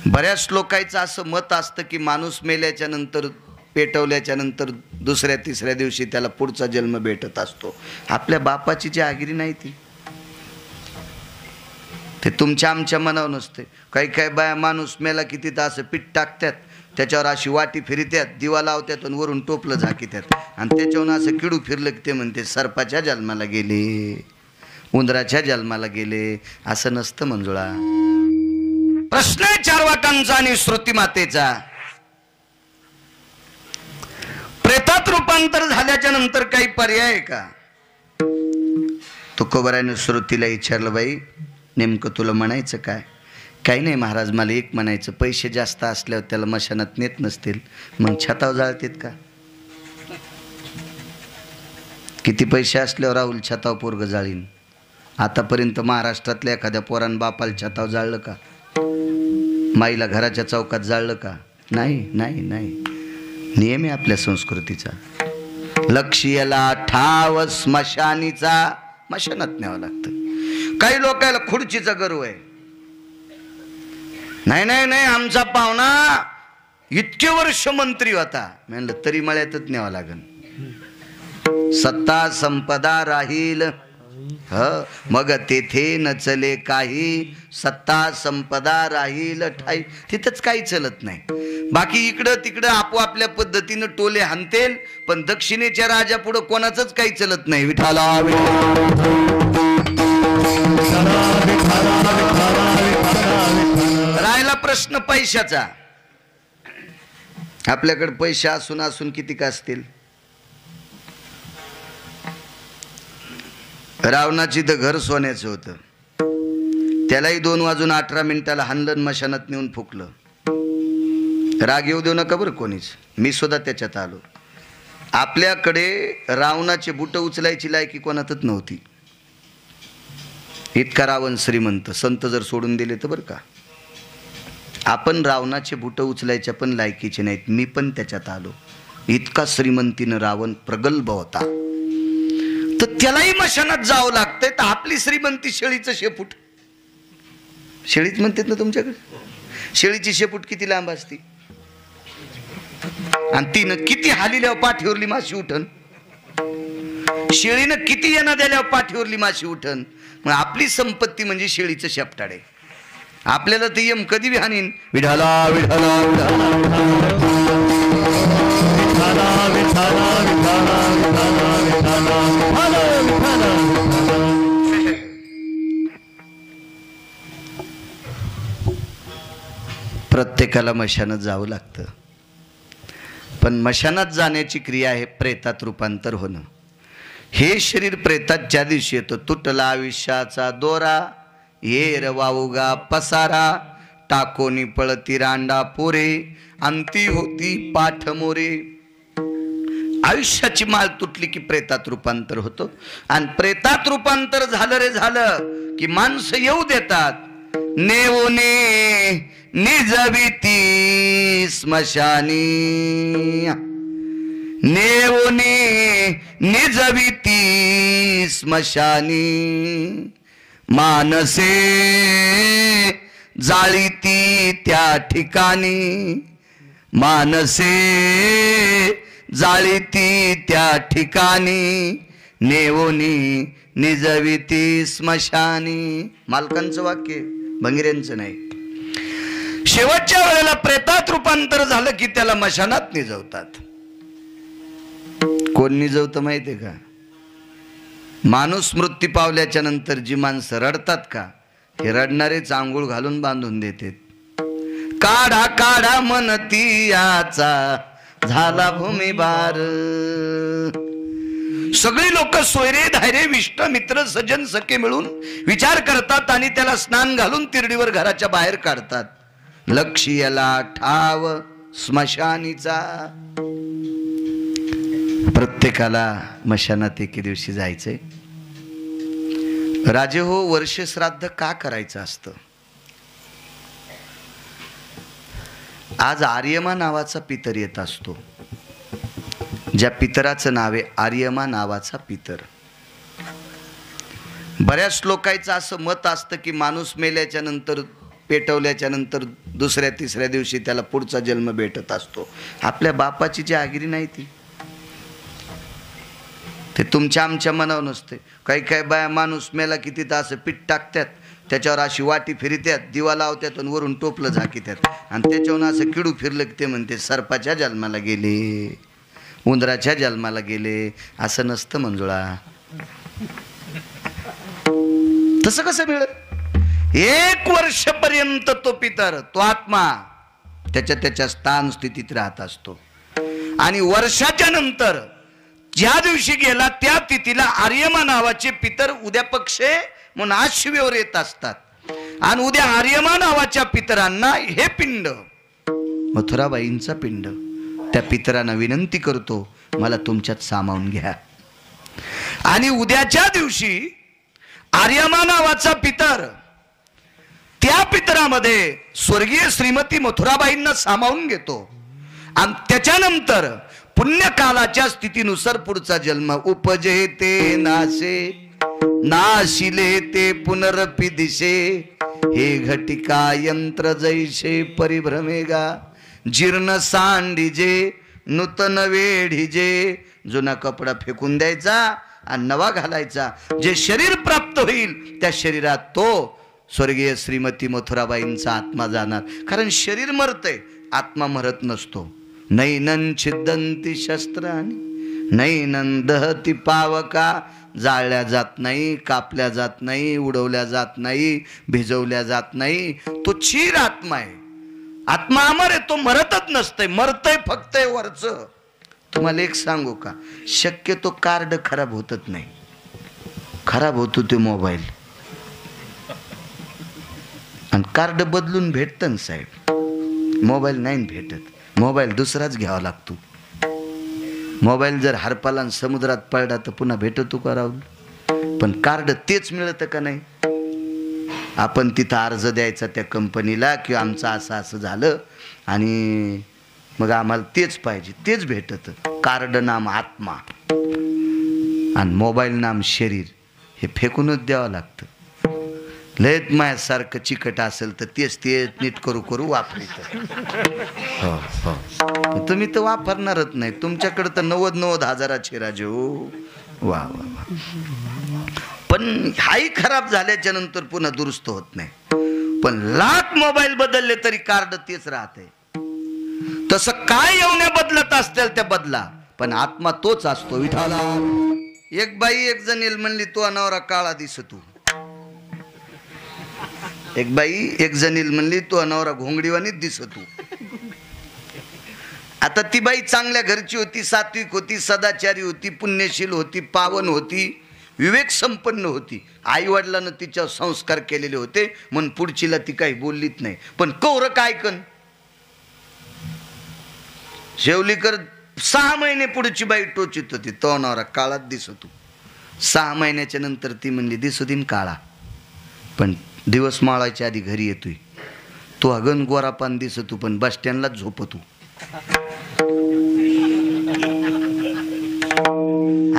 बऱ्याच लोकांचं असं मत असतं की माणूस मेल्याच्या नंतर, पेटवल्याच्या नंतर दुसऱ्या तिसऱ्या दिवशी त्याला पुढचा जन्म भेटत असतो. आपल्या बापाची जी आगिरी नाही ती, ते तुमच्या आमच्या मनावर नसते. काही काही बाया माणूस मेला की तिथं असं पीठ टाकतात, त्याच्यावर अशी वाटी फिरत्यात, दिवा लावतात आणि वरून टोपलं झाकीतात, आणि त्याच्यावरून असं किडू फिरलं की ते म्हणते सर्पाच्या जन्माला गेले, उंदराच्या जन्माला गेले. असं नसतं मंजुळा. प्रश्न आहे चार्वाकांचा आणि श्रुती मातेचा. प्रेतात रूपांतर झाल्याच्या नंतर काही पर्याय आहे का? तुकोबाराने श्रुतीला विचारलं, बाई नेमकं तुला म्हणायचं काय? काही नाही महाराज, मला एक म्हणायचं, पैसे जास्त असल्यावर त्याला मशानात नेत नसतील, मग छताव जाळतेत का? किती पैसे असल्यावर राहुल छताव पोरग जाळीन? आतापर्यंत महाराष्ट्रातल्या एखाद्या पोरान बापाला छताव जाळलं का? माईला घराच्या चौकात जाळलं का? नाही नाही नाही. नियम आहे आपल्या संस्कृतीचा. लक्ष्याला ठाव स्मशानीचा, मशानात न्यावं लागतं. काही लोकांना खुर्चीचा गर्व आहे. नाही नाही नाही, आमचा पाहुणा इतके वर्ष मंत्री होता. म्हणलं तरी मळ्यातच न्यावं लागेल. सत्ता संपदा राहील मग तेथे न चले काही, सत्ता संपदा राहील ठाई. तिथंच काही चलत नाही. बाकी इकडं तिकडं आपोआपल्या पद्धतीनं टोले हाणतेल, पण दक्षिणेच्या राजा पुढं कोणाचंच काही चलत नाही. विठाला राहिला प्रश्न पैशाचा. आपल्याकडे पैसे असून असून किती का असतील. रावणाची तर घर सोन्याचं होतं, त्यालाही 2:18 हाणलं, मशानात नेऊन फुकलं. राग येऊ देऊ नका बरं कोणीच, मी सुद्धा त्याच्यात आलो. आपल्याकडे रावणाचे बुट उचलायची लायकी कोणातच नव्हती. इतका रावण श्रीमंत, संत जर सोडून दिले तर बरं का. आपण रावणाचे बुट उचलायच्या पण लायकीचे नाहीत, मी पण त्याच्यात आलो. इतका श्रीमंतीनं रावण प्रगल्भ होता, तर त्यालाही मशानात जावं लागतंय. तर आपली श्रीमंती शेळीचं शेपूट, शेळीच म्हणतात ना तुमच्याकडे, शेळीची शेपूट किती लांब असती, आणि तिनं किती हालिल्यावर पाठीवरली माशी उठन, शेळीनं किती येणं दिल्यावर पाठीवरली माशी उठन. मग आपली संपत्ती म्हणजे शेळीचं शेपटाडे. आपल्याला ते यम कधी बी हानीन. विढाला विढाला प्रत्येकाला मशानात जावं लागतं. पण मशानात जाण्याची क्रिया आहे प्रेतात रूपांतर होणं. हे शरीर प्रेतात ज्या दिवशी येतं, तुटला आयुष्याचा दोरा, येर वाऊगा पसारा, टाकोनी पळती रांडा पोरे, अंती होती पाठ मोरे. आयुष्याची माळ तुटली की प्रेतात रूपांतर होतं. आणि प्रेतात रूपांतर झालं रे झालं की माणसं येऊ देतात. नेवोने निजविती स्मशानी, नेवोने निजविती स्मशानी, मानसे जाळीती त्या ठिकाणी, मानसे जाळीती त्या ठिकाणी, नेवोनी निजविती स्मशानी. मालकांचं वाक्य, भंगिऱ्यांचं नाही. शेवटच्या वेळेला प्रेतात रूपांतर झालं की त्याला मशानात निजवतात. कोण निजवतं माहितीये का? माणूस मृत्यू पावल्याच्या नंतर जी माणसं रडतात का, हे रडणारेच आंघोळ घालून बांधून देतात. काढा काढा म्हणती याचा झाला भूमिभार. सगळी लोक सोयरे धायरे विष्ट मित्र सज्जन सखे मिळून विचार करतात आणि त्याला स्नान घालून तिरडीवर घराच्या बाहेर काढतात. लक्ष्याला ठाव स्मशानीचा. प्रत्येकाला मशानात एके दिवशी जायचंय. राजे हो, वर्ष श्राद्ध का करायचं असतं? आज आर्यमा नावाचा पितर येत असतो. ज्या पितराचं नाव आहे आर्यमा नावाचा पितर. बऱ्याच लोकांचं असं मत असतं की माणूस मेल्याच्या नंतर, पेटवल्याच्या नंतर दुसऱ्या तिसऱ्या दिवशी त्याला पुढचा जन्म भेटत असतो. आपल्या बापाची जहागिरी नाही ती. ते तुमच्या आमच्या मनावर नसते. काही काही बाया माणूस मेला की तिथं असं पीठ टाकतात, त्याच्यावर अशी वाटी फिरत्यात, दिवा लावतात आणि वरून टोपलं झाकीतात आणि त्याच्यावरून असं किडू फिरलं की ते म्हणते सर्पाच्या जन्माला गेले, उंदराच्या जन्माला गेले. असं नसतं मंजुळा. तसं कसं मिळत? 1 वर्षपर्यंत तो पितर, तो आत्मा त्याच्या स्थान स्थितीत राहत असतो. आणि वर्षाच्या नंतर ज्या दिवशी गेला त्या तिथीला आर्यमा नावाचे पितर उद्या पक्षे म्हणून आज शिवेवर येत असतात. आणि उद्या आर्यमा नावाच्या पितरांना हे पिंड, मथुराबाईंचा पिंड, त्या पितरांना विनंती करतो मला तुमच्यात सामावून घ्या. आणि उद्याच्या दिवशी आर्यमा नावाचा पितर त्या पितरामध्ये स्वर्गीय श्रीमती मथुराबाईंना सामावून घेतो. आणि त्याच्यानंतर पुण्यकालाच्या स्थितीनुसार पुढचा जन्म उपजे ते नाशे, नाशिले ते पुनरपि दिशे, हे घटिका यंत्र जैसे परिभ्रमेगा, जीर्ण सांडीजे नूतन वेढीजे. जुना कपडा फेकून द्यायचा आणि नवा घालायचा. जे शरीर प्राप्त होईल त्या शरीरात तो स्वर्गीय श्रीमती मथुराबाईंचा आत्मा जाणार. कारण शरीर मरतय, आत्मा मरत नसतो. नैनन छिद्दंती शस्त्राणी, नैनन दहती पावका. जाळल्या जात नाही, कापल्या जात नाही, उडवल्या जात नाही, भिजवल्या जात नाही. तो चीर आत्मा आहे. आत्मा अमर आहे, तो मरतच नसतंय. मरतय फक्त वरचं. तुम्हाला एक सांगू का, शक्यतो कार्ड खराब होतच नाही. खराब होतो ते मोबाईल. आणि कार्ड बदलून भेटतं ना साहेब, मोबाईल नाही भेटत. मोबाईल दुसराच घ्यावा लागतो. मोबाईल जर हरपाला आणि समुद्रात पडला तर पुन्हा भेटतो का राहुल? पण कार्ड तेच मिळतं का नाही? आपण तिथं अर्ज द्यायचा त्या कंपनीला की आमचं असं असं झालं आणि मग आम्हाला तेच पाहिजे, तेच भेटत. कार्ड नाम आत्मा आणि मोबाईल नाम शरीर, हे फेकूनच द्यावं लागतं. लयत मायासारखं चिकट असेल तर तेच नीट करू वापरित. हो हो, तुम्ही तर वापरणारच नाही. तुमच्याकडे तर 90 हजाराचे राजे हो. वा वा वा. पण हाही खराब झाल्याच्या नंतर पुन्हा दुरुस्त होत नाही. पण लाख मोबाईल बदलले तरी कार्ड तेच राहते. तसं काय येऊन्या बदलत असतील त्या बदला, पण आत्मा तोच असतो. विठाला एक बाई एक जण येईल म्हणली तो अनावरा काळा दिसतो. एक बाई एक जणील म्हणली तो अनावरा घोंगडीवानीच दिसतो. आता ती बाई चांगल्या घरची होती, सात्विक होती, सदाचारी होती, पुण्यशील होती, पावन होती, विवेक संपन्न होती. आई वडिलांना तिच्यावर संस्कार केलेले होते म्हणून पुढचीला ती काही बोललीच नाही. पण कौर काय कन शेवलीकर 6 महिने पुढची बाई टोचित होती. तो अनावरा काळात दिसतो. 6 महिन्याच्या नंतर ती म्हणली दिसू दिन काळा, पण दिवस माळायच्या आधी घरी येतोय. तो अगन गोरापान दिसतो पण बस स्टँडलाच झोपतो.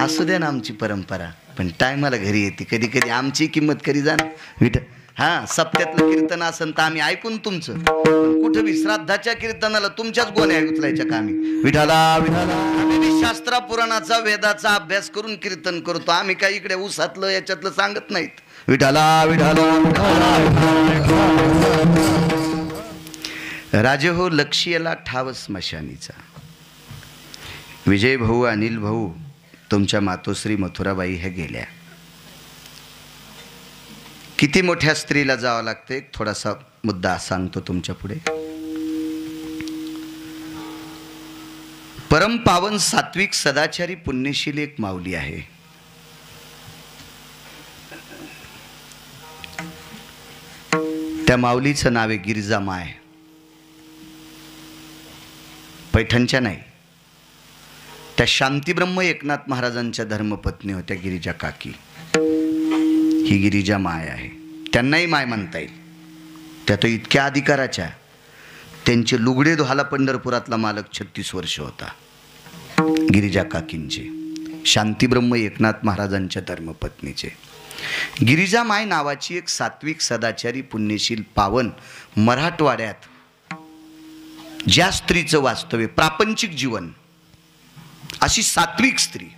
असू द्या ना आमची परंपरा, पण टायमाला घरी येते. कधी कधी आमची किंमत करी जा ना. हा, सप्त्यातलं कीर्तन असन तर आम्ही ऐकून तुमचं. कुठं बी श्राद्धाच्या कीर्तनाला तुमच्याच गोण्या उचलायच्या कामी. विठाला विठाला. आम्ही शास्त्रा पुराणाचा वेदाचा अभ्यास करून कीर्तन करतो. आम्ही काही इकडे उसातलं याच्यातलं सांगत नाहीत. विठाला विठाला. राजे हो लक्ष्याला ठाव स्मशानीचा. विजय भाऊ, अनिल भाऊ, तुमच्या मातोश्री मथुराबाई ह्या गेल्या. किती मोठ्या स्त्रीला जावं लागतं. एक थोडासा मुद्दा सांगतो तुमच्या पुढे. परम पावन सात्विक सदाचारी पुण्यशील एक माऊली आहे. त्या माऊलीचं नाव आहे गिरिजा माय. पैठणच्या नाही, त्या शांतीब्रह्म एकनाथ महाराजांच्या धर्मपत्नी होत्या गिरिजा काकी. ही गिरिजा माय आहे. त्यांनाही माय म्हणता येईल. त्या तो इतक्या अधिकाराच्या, त्यांचे लुगडे धुवायला पंढरपुरातला मालक 36 वर्ष होता. गिरिजा काकींचे, शांतीब्रह्म एकनाथ महाराजांच्या धर्मपत्नीचे. गिरिजा माय नावाची एक सात्विक सदाचारी पुण्यशील पावन मराठवाड्यात ज्या स्त्रीचं वास्तव्य प्रापंचिक जीवन, अशी सात्विक स्त्री.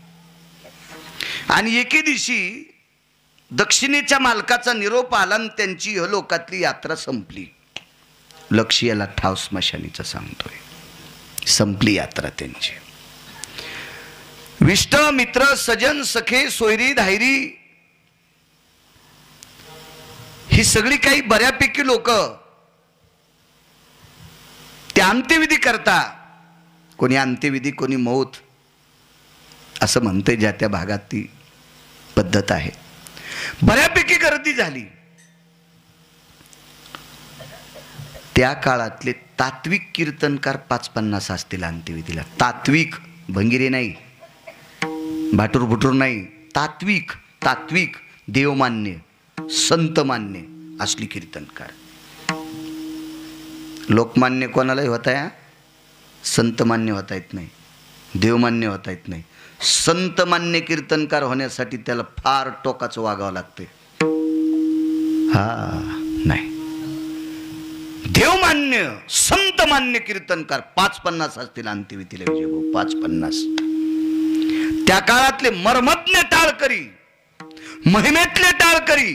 आणि एके दिवशी दक्षिणेच्या मालकाचा निरोप आला आणि त्यांची इहलोकातली यात्रा संपली. लक्ष याला ठाव स्मशानीचं सांगतोय. संपली यात्रा त्यांची. विष्ट मित्र सजन सखे सोयरी धायरी ही सगळी काही बऱ्यापैकी लोक त्या अंत्यविधी करता. कोणी अंत्यविधी कोणी मौत असं म्हणते, ज्या त्या भागात ती पद्धत आहे. बऱ्यापैकी गर्दी झाली. त्या काळातले तात्विक कीर्तनकार 5-50 असतील अंत्यविधीला. तात्विक, भंगिरी नाही, भाटूर भुटूर नाही, तात्विक, तात्विक, देवमान्य, संतमान्य असली कीर्तनकार. लोकमान्य कोणालाही होता या, संतमान्य होता येत नाही, देवमान्य होता येत नाही. संतमान्य कीर्तनकार होण्यासाठी त्याला फार टोकाचं वागावं लागते. हा नाही, देवमान्य संतमान्य कीर्तनकार 5-50 असतील अंत्यविधीला. विजयभाऊ 5-50. त्या काळातले मर्मज्ञ टाळकरी, महिमेतले टाळकरी,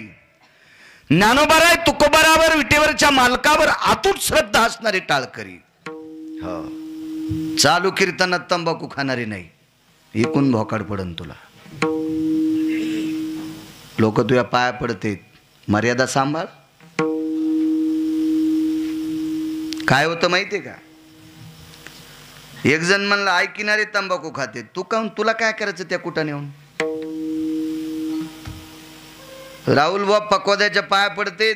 ज्ञानोबाराय तुकोबारावर विटेवरच्या मालकावर अतूट श्रद्धा असणारे टाळकरी. हो, चालू कीर्तनात तंबाखू खाणारे नाही. एकूण भोकाड पडन तुला. लोक तुझ्या पाया पडते, मर्यादा सांभाळ. काय होतं माहितीये का, एक जण म्हणलं ऐकिणारे तंबाखू खाते, तू काहून, तुला काय करायचं त्या कुठं नेऊन. राहुल बाब पकवाद्याच्या पाया पडतेत,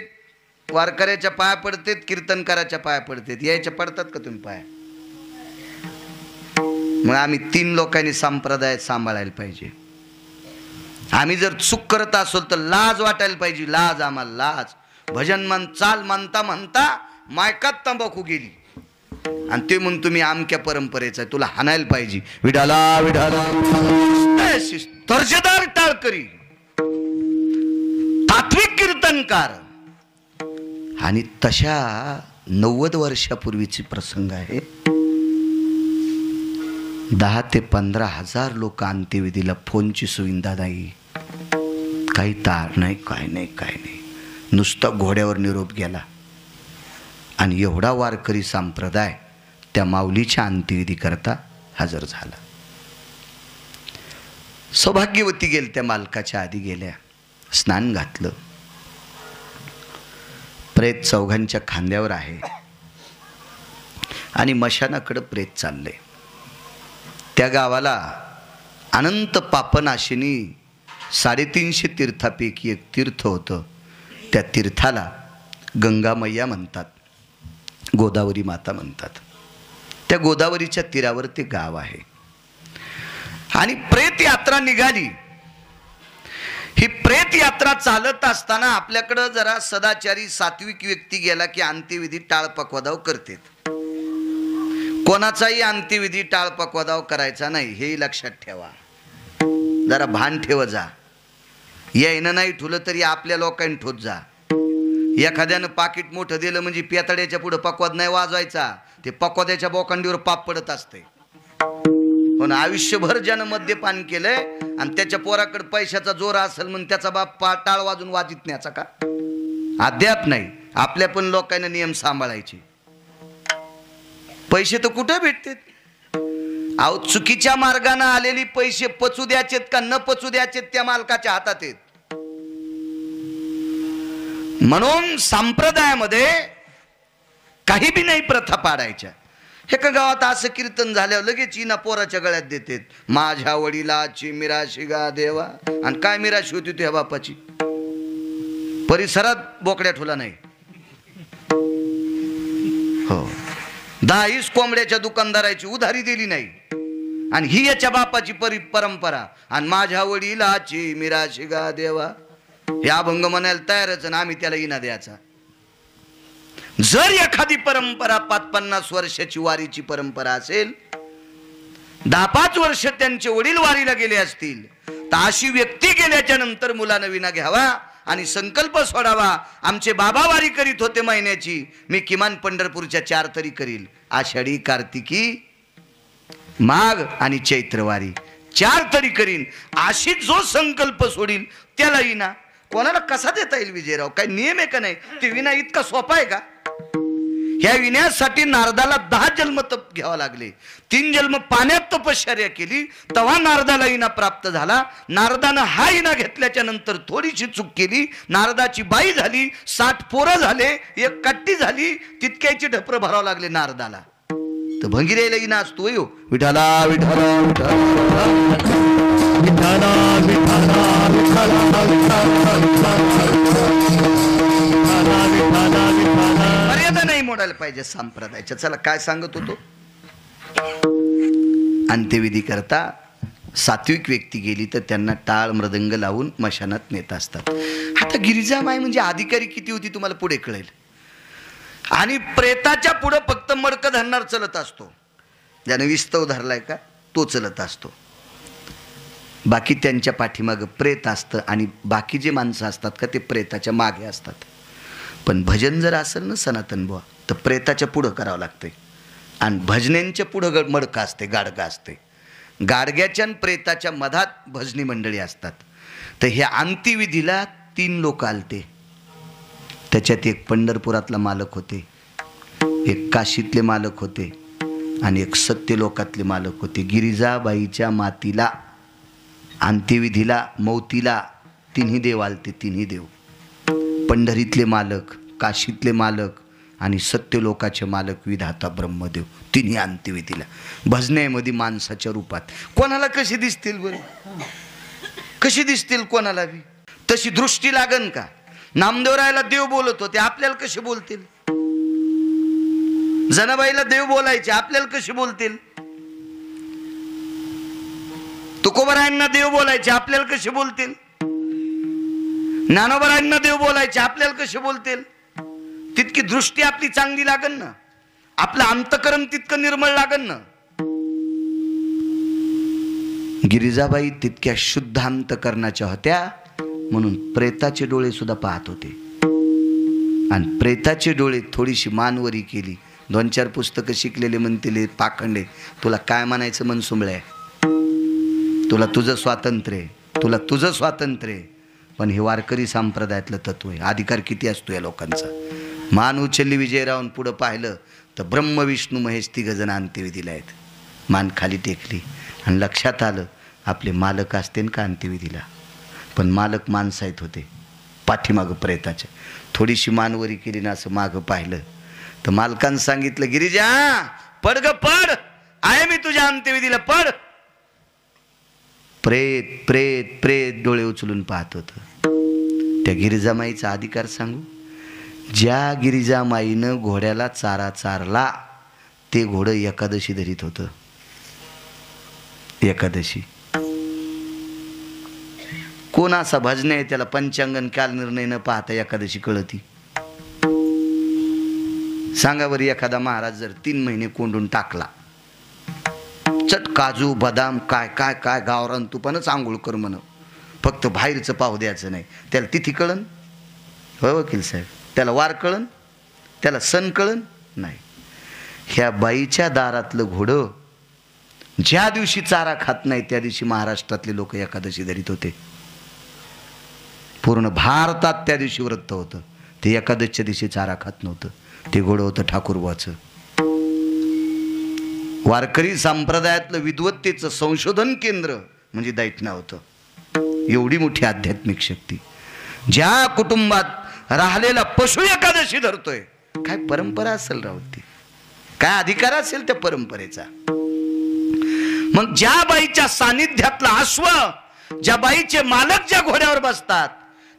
वारकऱ्याच्या पाया पडतेत, कीर्तनकाराच्या पाया पडतेत. यायच्या पडतात का तुम्ही पाया? मग आम्ही 3 लोकांनी संप्रदाय सांभाळायला पाहिजे. आम्ही जर चूक करत असलो तर लाज वाटायला पाहिजे. लाज, आम्हाला लाज. भजन म्हण चाल म्हणता म्हणता मायकात तंबाखू गेली आणि ते म्हणून तुम्ही आमक्या परंपरेचा आहे, तुला हाणायला पाहिजे. विडाला विडाला दर्जेदार टाळकरी, तात्विक कीर्तनकार. आणि तशा 90 वर्षापूर्वीची प्रसंग आहे. 10 ते 15 हजार लोक अंत्यविधीला. फोनची सुविधा नाही, काही तार नाही, काय नाही, काय नाही. नुसता घोड्यावर निरोप गेला. आणि एवढा वारकरी संप्रदाय त्या माऊलीच्या अंत्यविधी करता हजर झाला. सौभाग्यवती गेल त्या मालकाच्या आधी गेल्या, स्नान घातलं. प्रेत चौघांच्या खांद्यावर आहे आणि मशानाकडे प्रेत चाललंय. त्या गावाला अनंत पापनाशिनी 350 तीर्थापैकी एक तीर्थ होतं. त्या तीर्थाला गंगा मैया म्हणतात, गोदावरी माता म्हणतात. त्या गोदावरीच्या तीरावर ते गाव आहे. आणि प्रेत यात्रा निघाली. ही प्रेत यात्रा चालत असताना आपल्याकडं जरा सदाचारी सात्विक व्यक्ती गेला की अंत्यविधी टाळपकवादाव करतेत. कोणाचाही अंत्यविधी टाळपकवादाव करायचा नाही, हे लक्षात ठेवा. जरा भान ठेव जा. यायनं नाही ठुलं तरी आपल्या लोकांनी ठोत जा. एखाद्यानं पाकिट मोठं दिलं म्हणजे पेताड्याच्या पुढे पकवाद नाही वाजवायचा. ते पकवाद्याच्या बोकांडीवर पाप पडत असते. पण आयुष्यभर ज्यानं मद्यपान केलंय आणि त्याच्या पोराकडे पैशाचा जोर असेल म्हणून त्याचा बाप टाळ वाजून वाजित न्याचा का? अद्याप नाही. आपल्या पण लोकांना नियम सांभाळायचे. पैसे तर कुठे भेटतात? अहो, चुकीच्या मार्गाने आलेली पैसे पचू द्यायचेत का न पचू द्यायचेत त्या मालकाच्या हातात आहेत. म्हणून संप्रदायामध्ये काही बी नाही प्रथा पाडायच्या. एका गावात असं कीर्तन झाल्यावर लगेच इना पोराच्या गळ्यात देतात, माझ्या वडिलाची मिराशी गा देवा. आणि काय मिराशी होती तुझ्या बापाची? परिसरात बोकड्या ठुला नाही. हो, 10-20 कोंबड्याच्या दुकानदाराची उधारी दिली नाही. आणि ही याच्या बापाची परंपरा. आणि माझ्या वडिलाची मिराशी गा देवा हे अभंग म्हणायला तयारच, आणि आम्ही त्याला इना द्यायचा. जर एखादी परंपरा 5-50 वर्षाची वारीची परंपरा असेल, 10-5 वर्ष त्यांचे वडील वारीला गेले असतील, तर अशी व्यक्ती गेल्याच्या नंतर मुलानं विना घ्यावा आणि संकल्प सोडावा. आमचे बाबा वारी करीत होते महिन्याची, मी किमान पंढरपूरच्या 4 तरी करील. आषाढी, कार्तिकी, माघ आणि चैत्रवारी 4 तरी करीन. अशीच जो संकल्प सोडील त्याला विना. कोणाला कसा देता येईल विजयराव? काही नियम आहे का नाही? ते विना इतका सोपा आहे का? ह्या विण्यासाठी नारदाला 10 जन्म तप घ्यावा लागले. 3 जन्म पाण्यात तपश्चर्या केली, तेव्हा नारदाला इना प्राप्त झाला. नारदानं हा इना घेतल्याच्या नंतर थोडीशी चूक केली. नारदाची बाई झाली, 60 पोरं झाले, 1 कट्टी झाली, तितक्याची ढपरं भरावं लागले नारदाला. तर भंगिरेला इना असतो यो विठाला विठाला विठाला मर्यादा नाही मोडायला पाहिजे संप्रदायाच्या. चला काय सांगत होतो? अंत्यविधी करता सात्विक व्यक्ती गेली तर त्यांना टाळ मृदंग लावून मशानात नेत असतात. आता गिरिजामाई म्हणजे अधिकारी किती होती तुम्हाला पुढे कळेल. आणि प्रेताच्या पुढे फक्त मडकं धरणार चलत असतो. ज्याने विस्तव धरलाय का तो चलत असतो. बाकी त्यांच्या पाठीमागं प्रेत असतं आणि बाकी जे माणसं असतात का ते प्रेताच्या मागे असतात. पण भजन जर असेल ना सनातन बुवा तर प्रेताच्या पुढं करावं लागतंय. आणि भजनेंच्या पुढं मडकं असते, गाडगं असते. गाडग्याच्या आणि प्रेताच्या मधात भजनी मंडळी असतात. तर ह्या अंत्यविधीला 3 लोक आलते. त्याच्यात एक पंढरपुरातला मालक होते, एक काशीतले मालक होते आणि एक सत्यलोकातले मालक होते. गिरिजाबाईच्या मातीला अंत्यविधीला मौतीला 3 देव आलते. 3 देव, पंढरीतले मालक, काशीतले मालक आणि सत्यलोकाचे मालक विधाता ब्रह्मदेव. 3 अंत्यविधीला भजनेमध्ये माणसाच्या रूपात. कोणाला कशी दिसतील बरं? कशी दिसतील कोणाला बी? तशी दृष्टी लागन का? नामदेवरायला देव बोलत होते, आपल्याला कसे बोलतील? जनाबाईला देव बोलायचे, आपल्याला कसे बोलतील? तुकोबरायांना देव बोलायचे, आपल्याला कसे बोलतील? ज्ञानोबरायांना देव बोलायचे, आपल्याला कसे बोलतील? तितकी दृष्टी आपली चांगली लागन ना, आपलं अंतकरण तितकं निर्मळ लागन ना. गिरिजाबाई तितक्या शुद्ध अंतकरणाच्या होत्या म्हणून प्रेताचे डोळे सुद्धा पाहत होते. आणि प्रेताचे डोळे थोडीशी मानवरी केली. 2-4 पुस्तकं शिकलेले म्हणतील पाखंडे, तुला काय म्हणायचं मनसुंबळ्या, तुला तुझं स्वातंत्र्य, तुला तुझं स्वातंत्र्य. पण हे वारकरी संप्रदायातलं तत्व आहे. अधिकार किती असतो या लोकांचा. मान उचलली विजयरावून पुढं पाहिलं तर ब्रह्म विष्णू महेश 3 जण अंत्यविधीला आहेत. मान खाली टेकली आणि लक्षात आलं आपले मालक असतील का अंत्यविधीला. पण मालक माणसं आहेत होते पाठीमागं प्रेताच्या. थोडीशी मानवरी केली ना असं मागं पाहिलं तर मालकानं सांगितलं, गिरिजा पड ग पड, आहे मी तुझ्या अंत्यविधीला, पड. प्रेत प्रेत प्रेत डोळे उचलून पाहत होतं. त्या गिरिजामाईचा अधिकार सांगू? ज्या गिरिजामाईनं घोड्याला चारा चारला ते घोडं एकादशी धरीत होतं. एकादशी. कोण असा भजने आहे त्याला पंचांगन काल निर्णय न पाहता एकादशी कळती? सांगा बरं. एखादा महाराज जर 3 महिने कोंडून टाकला, चट काजू बदाम काय काय काय गावरान तुपानंच आंघोळ कर म्हण, फक्त बाहेरचं पाहू द्यायचं नाही, त्याला तिथी कळन? हो वकील साहेब, त्याला वार कळन? त्याला सण कळन? नाही. ह्या बाईच्या दारातलं घोडं ज्या दिवशी चारा खात नाही त्या दिवशी महाराष्ट्रातले लोक एकादशी धरीत होते. पूर्ण भारतात त्या दिवशी व्रत होतं. ते एकादशीच्या दिवशी चारा खात नव्हतं. ते घोडं होतं ठाकूरबाचं. वारकरी संप्रदायातलं विद्वत्तेचं संशोधन केंद्र म्हणजे दैठणा होतं. एवढी मोठी आध्यात्मिक शक्ती. ज्या कुटुंबात राहिलेला पशु एकादशी धरतोय, काय परंपरा असेल रावती, काय अधिकार असेल त्या परंपरेचा. मग ज्या बाईच्या सानिध्यातला अश्व, ज्या बाईचे मालक ज्या घोड्यावर बसतात,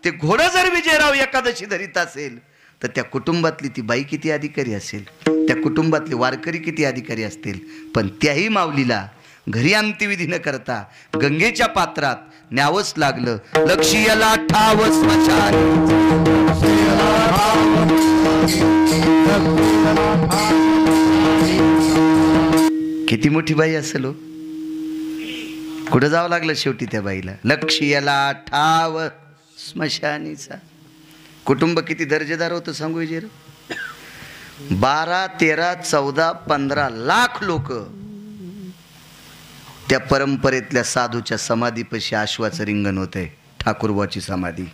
ते घोडं जर विजयराव एकादशी धरीत असेल तर त्या कुटुंबातली ती बाई किती अधिकारी असेल, त्या कुटुंबातले वारकरी किती अधिकारी असतील. पण त्याही माऊलीला घरी अंत्यविधी न करता गंगेच्या पात्रात न्यावंच लागलं. लक्ष्याला ठाव स्मशान. किती मोठी बाई असेल हो. कुठं जावं लागलं शेवटी त्या बाईला? लक्ष्याला ठाव स्मशानीचा. कुटुंब किती दर्जेदार होतं सांगू विजय? 12, 13, 14, 15 लाख लोक त्या परंपरेतल्या साधूच्या समाधीपाशी आश्वाचं रिंगण होते. ठाकूरबाची समाधी.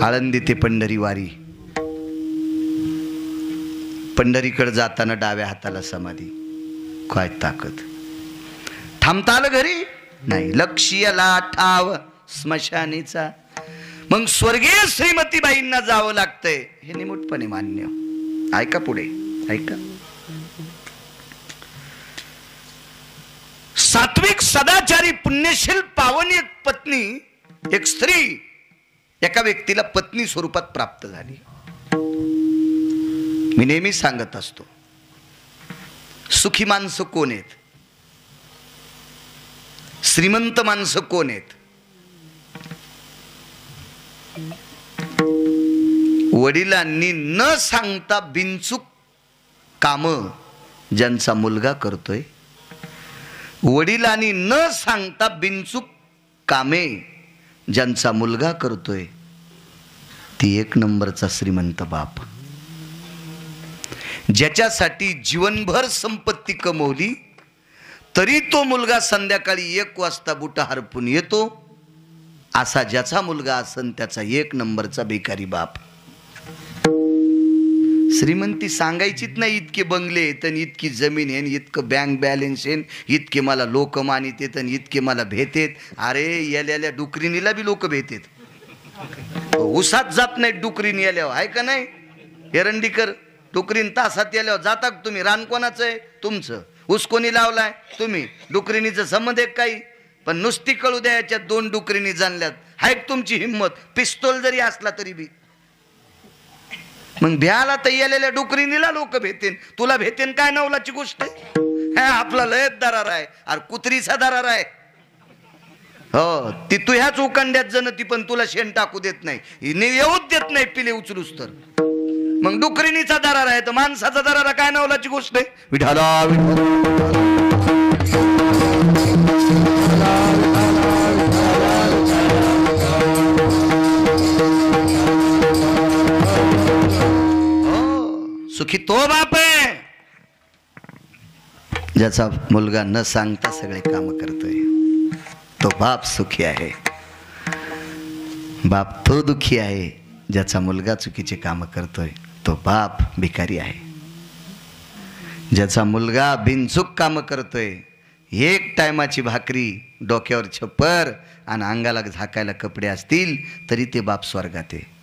आळंदी ते पंढरी वारी. पंढरीकडे जाताना डाव्या हाताला समाधी. काय ताकद. थांबता आलं घरी नाही. लक्ष्यला ठाव स्मशानीचा. मग स्वर्गीय श्रीमतीबाईंना जावं लागतंय हे निमूटपणे मान्य. ऐका पुढे ऐका. सात्विक सदाचारी पुण्यशील पावन एक पत्नी, एक स्त्री एका व्यक्तीला पत्नी स्वरूपात प्राप्त झाली. मी नेहमी सांगत असतो, सुखी माणसं कोण आहेत, श्रीमंत माणसं कोण आहेत? वडिलांनी न सांगता बिनचूक काम ज्यांचा मुलगा करतोय, वडिलांनी न सांगता बिनचूक कामे ज्यांचा मुलगा करतोय, ती एक नंबरचा श्रीमंत बाप. ज्याच्यासाठी जीवनभर संपत्ती कमवली तरी तो मुलगा संध्याकाळी 1 वाजता बुटा हरपून येतो, असा ज्याचा मुलगा असन त्याचा एक नंबरचा भिकारी बाप. श्रीमंती सांगायचीच नाही. इतके बंगले आहेत, इतकी जमीन आहे, इतकं बँक बॅलन्स आहे, इतके मला लोक मानित आहेत, इतके मला भेटेत. अरे याल्याल्या डुकरीनीला बी लोक भेटेत. उसात जात नाहीत डुकरीन याल्यावर, आहे का नाही? एरंडीकर डुकरीन तासात याल्यावर जाता तुम्ही. रान कोणाचं आहे? तुमचं. ऊस कोणी लावलाय? तुम्ही. डुकरीनीचं संबंध एक काही, पण नुसती कळू द्या याच्यात 2 डुकरीनी जाणल्यात. हाय तुमची हिंमत. पिस्तोल जरी असला तरी बी मग भ्याला तयालेल्या डुकरीनीला लोक भेटेन. तुला भेटेन काय नवलाची गोष्ट आहे? आपला लयच दरार आहे. अरे कुत्रीचा दरार आहे. हो ती तू ह्याच उकंड्यात जनती, पण तुला शेण टाकू देत नाही, येऊच देत नाही पिले उचलूस तर. मग डुकरीनीचा दरार आहे तर माणसाचा दरार काय नवलाची गोष्ट आहे? विठाला सुखी तो बाप आहे ज्याचा मुलगा न सांगता सगळे काम करतोय. तो बाप सुखी आहे. बाप तो दुखी आहे ज्याचा मुलगा चुकीचे काम करतोय. तो बाप भिकारी आहे. ज्याचा मुलगा बिनचूक काम करतोय, 1 टायमाची भाकरी, डोक्यावर छप्पर आणि अंगाला झाकायला कपडे असतील तरी ते बाप स्वर्गात आहे.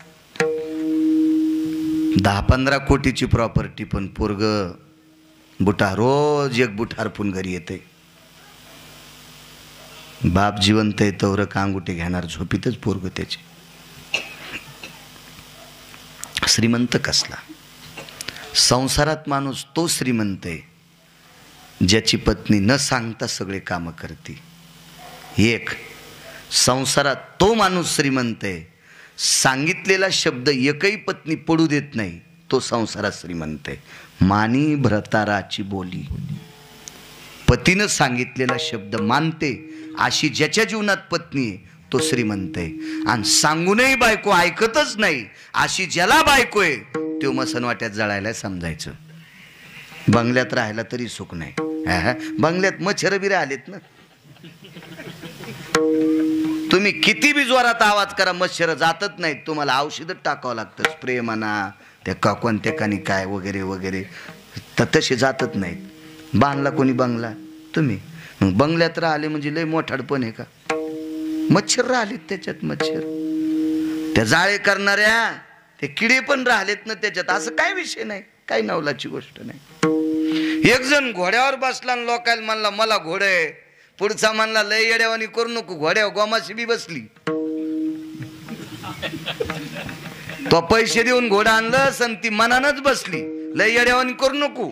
10-15 कोटीची प्रॉपर्टी, पण पोरग बुटा रोज 1 बुट हरपून घरी येते. बाप जिवंत आहे तवर कांगुटे घेणार, झोपीतच पोरग त्याचे. श्रीमंत कसला? संसारात माणूस तो श्रीमंत आहे ज्याची पत्नी न सांगता सगळे काम करते. एक संसारात तो माणूस श्रीमंत आहे, सांगितलेला शब्द एकही पत्नी पडू देत नाही, तो संसारात श्रीमंत आहे. मानी भ्रताराची बोली. पतीनं सांगितलेला शब्द मानते अशी ज्याच्या जीवनात पत्नी आहे तो श्रीमंत आहे. आणि सांगूनही बायको ऐकतच नाही अशी ज्याला बायको आहे तो मसनवाट्यात जळायला समजायचं. बंगल्यात राहायला तरी सुख नाही. बंगल्यात मच्छर बी राहिलेत ना. तुम्ही किती बी जोरात आवाज करा, मच्छर जातच नाहीत. तुम्हाला औषधच टाकावं लागतं, स्प्रे म्हणा, त्या कोणत्या कानी काय वगैरे वगैरे, तर तसे जातच नाहीत. बांधला कोणी बंगला? तुम्ही. मग बंगल्यात राहिले म्हणजे लय मोठाडपण आहे का? मच्छर राहिलेत त्याच्यात. मच्छर त्या जाळे करणाऱ्या ते किडे पण राहिलेत ना त्याच्यात. असं काय विषय नाही, काही नवलाची गोष्ट नाही. एक जण घोड्यावर बसला आणि लोकायला म्हणला मला घोडं आहे. पुढचा म्हणला लय येड्यावानी करू नको, घोड्यावर गोमाशी बी बसली. तो पैसे देऊन घोडा आणलं सण ती मनानच बसली. लय येड्यावानी करू नको.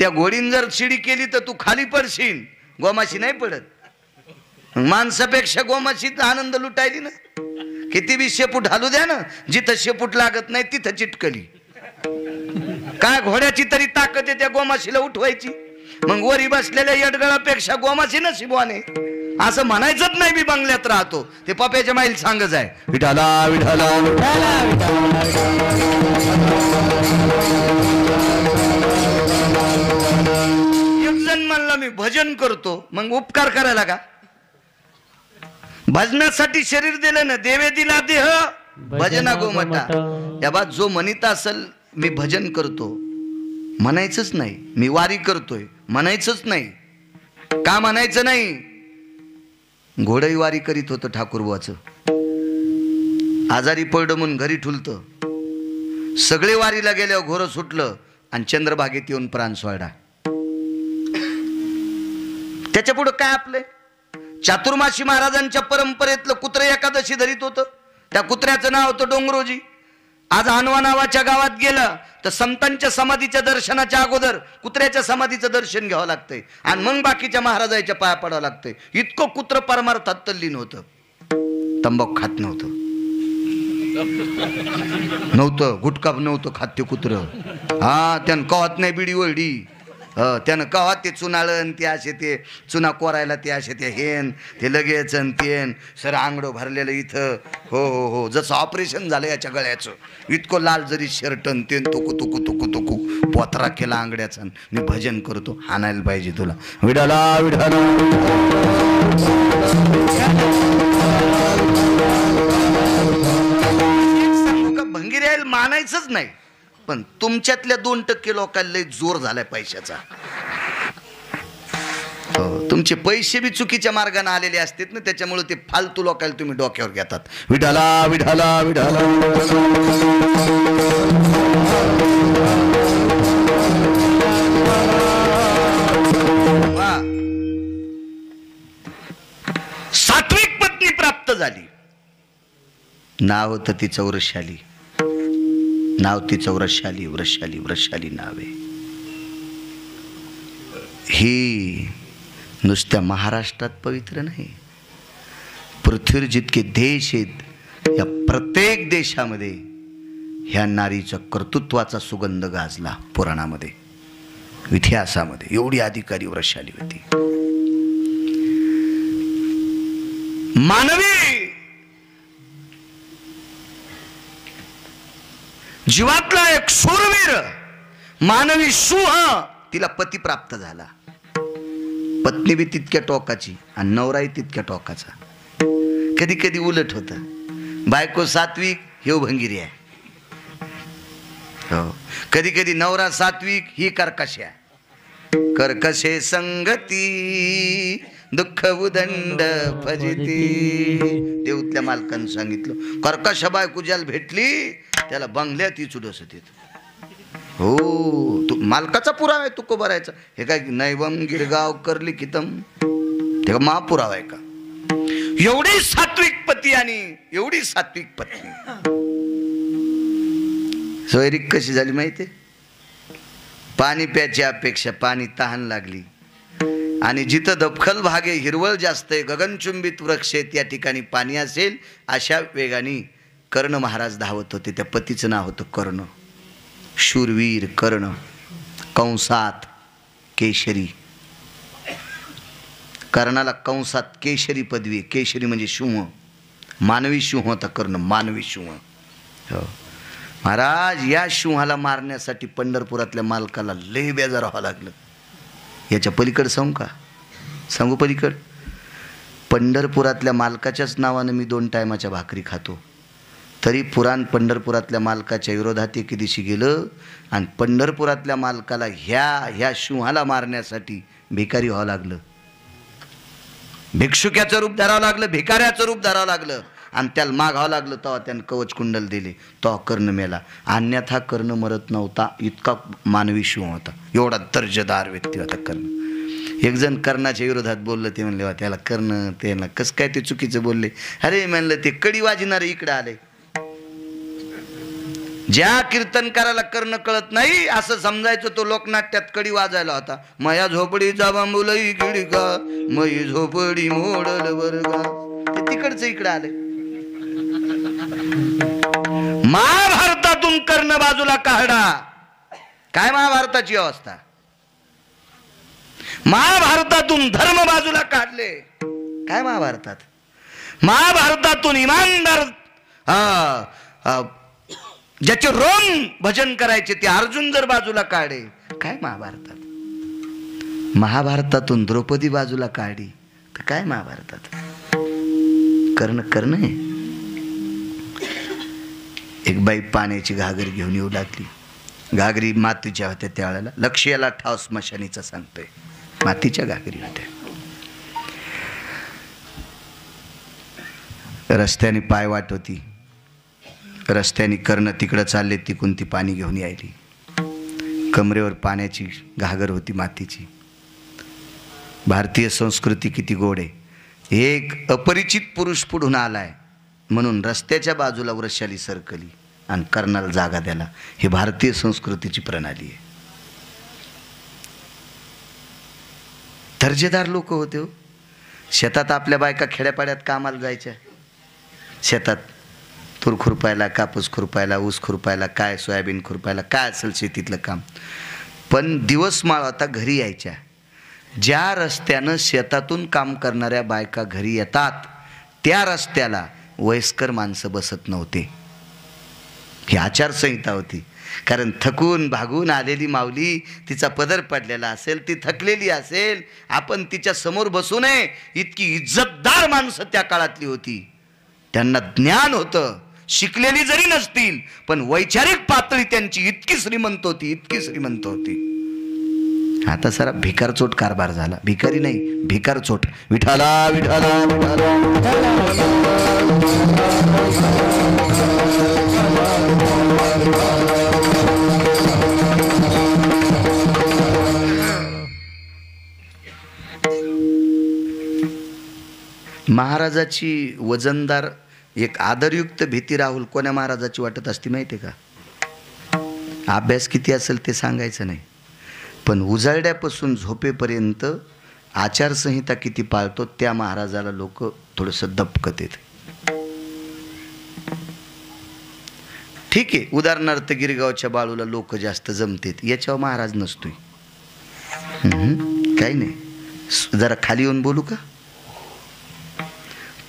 त्या घोडीन जर शिडी केली तर तू खाली पडशील, गोमाशी नाही पडत. माणसापेक्षा गोमाशीत आनंद लुटायली ना. किती बी शेपूट हालू द्या ना, जिथं शेपूट लागत नाही तिथं चिटकली. काय घोड्याची तरी ताकद आहे त्या गोमाशीला उठवायची. मग वरी बसलेल्या यडगळापेक्षा गोमाशी नशिबवाने. असं म्हणायचंच नाही मी बंगल्यात राहतो. ते पप्याच्या माईल सांगच आहे, विठाला विठाला विठाला एक जण म्हणला मी भजन करतो, मग उपकार करायला का? भजनासाठी शरीर दिलं ना, देवे दिला देह भजना गोमटा. त्या बाद जो म्हणत असेल मी भजन करतो म्हणायचंच नाही, मी वारी करतोय म्हणायचंच नाही. का म्हणायचं नाही? घोडही वारी करीत होतं ठाकूरबाचं, आजारी पडलं म्हणून घरी ठुलतं. सगळे वारीला गेल्यावर घोरं सुटलं आणि चंद्रभागेत येऊन प्राण सोडा. त्याच्या पुढं काय आपले? चातुर्मासी महाराजांच्या परंपरेतलं कुत्र एकादशी धरीत होतं. त्या कुत्र्याचं नाव होतं डोंगरोजी. आज हानवा नावाच्या गावात गेलं तर संतांच्या समाधीच्या दर्शनाच्या अगोदर कुत्र्याच्या समाधीचं दर्शन घ्यावं लागतंय आणि मग बाकीच्या महाराजांच्या पाया पडावं लागतंय. इतकं कुत्र परमार्थात तल्लीन होतं. तंबाखू खात नव्हतं, गुटखा नव्हतं खात ते कुत्र. हा, त्यानं कवात नाही बिडी वळडी, त्यानं कवात ते चुनाळण ते असे ते चुना कोरायला ते असे ते हेन ते लगेच तेन सर आंगडं भरलेलं इथं. हो हो हो, जसं ऑपरेशन झालं याच्या गळ्याचं. इतकं लाल जरी शर्टन तेन तुकू तुकू तुकू तुकू पोतरा केला आंगड्याचा. मी भजन करतो, हाणायला पाहिजे तुला. विडाला विडाला सांगू का, भंगीऱ्याला मानायचंच नाही. पण तुमच्यातल्या 2% लोकांना लय जोर झालाय पैशाचा. हो, तुमचे पैसे बी चुकीच्या मार्गाने आलेले असतात ना, त्याच्यामुळे ते फालतू लोकांना तुम्ही डोक्यावर घेतात. विठाला विठाला विठाला सात्विक पत्नी प्राप्त झाली. नाव होतं तिचं वृषाली. नाव तिचं वृषाली वृषाली वृषाली नाव आहे. ही नुसत्या महाराष्ट्रात पवित्र नाही, पृथ्वीवर जितके देश आहेत या प्रत्येक देशामध्ये ह्या नारीच्या कर्तृत्वाचा सुगंध गाजला. पुराणामध्ये इतिहासामध्ये एवढी अधिकारी वृषाली होती. मानवी जीवातला एक शूरवीर मानवी सिंह तिला पती प्राप्त झाला. पत्नी बी तितक्या टोकाची आणि नवराही तितक्या टोकाचा. कधी कधी उलट होतं. बायको सात्विक, ह्यो भंगिरी आहे. हो, कधी कधी नवरा सात्विक, ही कर्कश्या. कर्कशे संगती दुःख उदंड फजिती. देऊतल्या मालकानं सांगितलं, कर्कश बायको ज्याला भेटली त्याला बंगल्यात चुडस येत. हो, तू मालकाचा पुरावा आहे, तू को भरायचा. हे काय नैवम गिरगाव करली कितम, ते का महापुरावा आहे का? एवढी सात्विक पती आणि एवढी सात्विक पत्नी. सोयरीक कशी झाली माहिती? पाणी प्यायची अपेक्षा, पाणी तहान लागली आणि जिथं दपखल भागे हिरवळ जास्त आहे, गगनचुंबित वृक्ष आहेत, या ठिकाणी पाणी असेल. अशा वेगाने कर्ण महाराज धावत होते. त्या पतीचं नाव होतं कर्ण. शूरवीर कर्ण, कंसात केशरी. कर्णाला कंसात केशरी पदवी. केशरी म्हणजे सिंह, मानवी सिंह होता कर्ण, मानवी सिंह. हो महाराज, या सिंहाला मारण्यासाठी पंढरपुरातल्या मालकाला लय बेजार व्हावं लागलं. याच्या पलीकडे सांगू पलीकड. पंढरपुरातल्या मालकाच्याच नावानं मी 2 टायमाच्या भाकरी खातो, तरी पुराण पंढरपुरातल्या मालकाच्या विरोधात एके दिवशी गेलं आणि पंढरपुरातल्या मालकाला ह्या सिंहाला मारण्यासाठी भिकारी व्हावं लागलं. भिक्षुक्याचं रूप धरावं लागलं, भिकाऱ्याचं रूप धरावं लागलं आणि त्याला मागावं लागलं. तेव्हा त्यानं कवच कुंडल दिले, तेव्हा कर्ण मेला. अन्यथा कर्ण मरत नव्हता, इतका मानवी सिंह होता. एवढा दर्जेदार व्यक्ती होता कर्ण. एक जण कर्णाच्या विरोधात बोललं. ते म्हणले त्याला कर्ण, त्याला कसं काय ते चुकीचं बोलले. अरे म्हणलं, ते कडी वाजणारे इकडे आले. ज्या कीर्तनकाराला कर्ण कळत नाही असं समजायचं तो लोकनाट्यात कडी वाजायला होता. मया झोपडीचा बांबुलई गिडका, मई झोपडी मोडल वर्गा. ते तिकडचं इकडे आले. महाभारतातून कर्ण बाजूला काढा. काय महाभारताची अवस्था? महाभारतातून धर्म बाजूला काढले. काय महाभारतात? महाभारतातून इमानदार ज्याचे रोम भजन करायचे ते अर्जुन जर बाजूला काढे, काय महाभारतात? महाभारतातून द्रौपदी बाजूला काढी तर काय महाभारतात? कर्ण आहे. एक बाई पाण्याची घागर घेऊन येऊ लागली. घागरी मातीच्या होत्या त्यावेळेला. लक्ष याला ठाव स्मशानीचा सांगतोय. मातीच्या घागरी होत्या. रस्त्याने पाय वाट होती. रस्त्याने कर्ण तिकडं चालले, तिकून ती पाणी घेऊन यायली. कमरेवर पाण्याची घागर होती मातीची. भारतीय संस्कृती किती गोड आहे. एक अपरिचित पुरुष पुढून आलाय म्हणून रस्त्याच्या बाजूला वृक्षाली सरकली आणि कर्णाला जागा द्याला. ही भारतीय संस्कृतीची प्रणाली आहे. दर्जेदार लोक होते हो. शेतात आपल्या बायका खेड्यापाड्यात कामाला जायच्या. शेतात तूर खुरपायला, कापूस खुरपायला, ऊस खुरपायला, काय सोयाबीन खुरपायला, काय असेल शेतीतलं काम. पण दिवस माळ आता घरी यायच्या. ज्या रस्त्यानं शेतातून काम करणाऱ्या बायका घरी येतात त्या रस्त्याला वयस्कर माणसं बसत नव्हते. ही आचारसंहिता होती. कारण थकून भागून आलेली माऊली, तिचा पदर पडलेला असेल, ती थकलेली असेल, आपण तिच्या समोर बसू नये इतकी इज्जतदार माणसं त्या काळातली होती. त्यांना ज्ञान होतं. शिकलेली जरी नसतील पण वैचारिक पातळी त्यांची इतकी श्रीमंत होती, इतकी श्रीमंत होती. आता सारा भिकारचोट कारभार झाला. भिकारी नाही, भिकारचोट. विठाला विठाला विठाला. महाराजाची वजनदार एक आदरयुक्त भीती राहुल कोण्या महाराजाची वाटत असती माहिती आहे का? अभ्यास किती असेल ते सांगायचं नाही, पण उजाळड्यापासून झोपेपर्यंत आचारसंहिता किती पाळतो त्या महाराजाला लोक थोडंसं दबकत येते. ठीक आहे, उदाहरणार्थ गिरगावच्या बाळूला लोक जास्त जमतेत, याच्यावर महाराज नसतोय. काही नाही. जरा खाली येऊन बोलू का?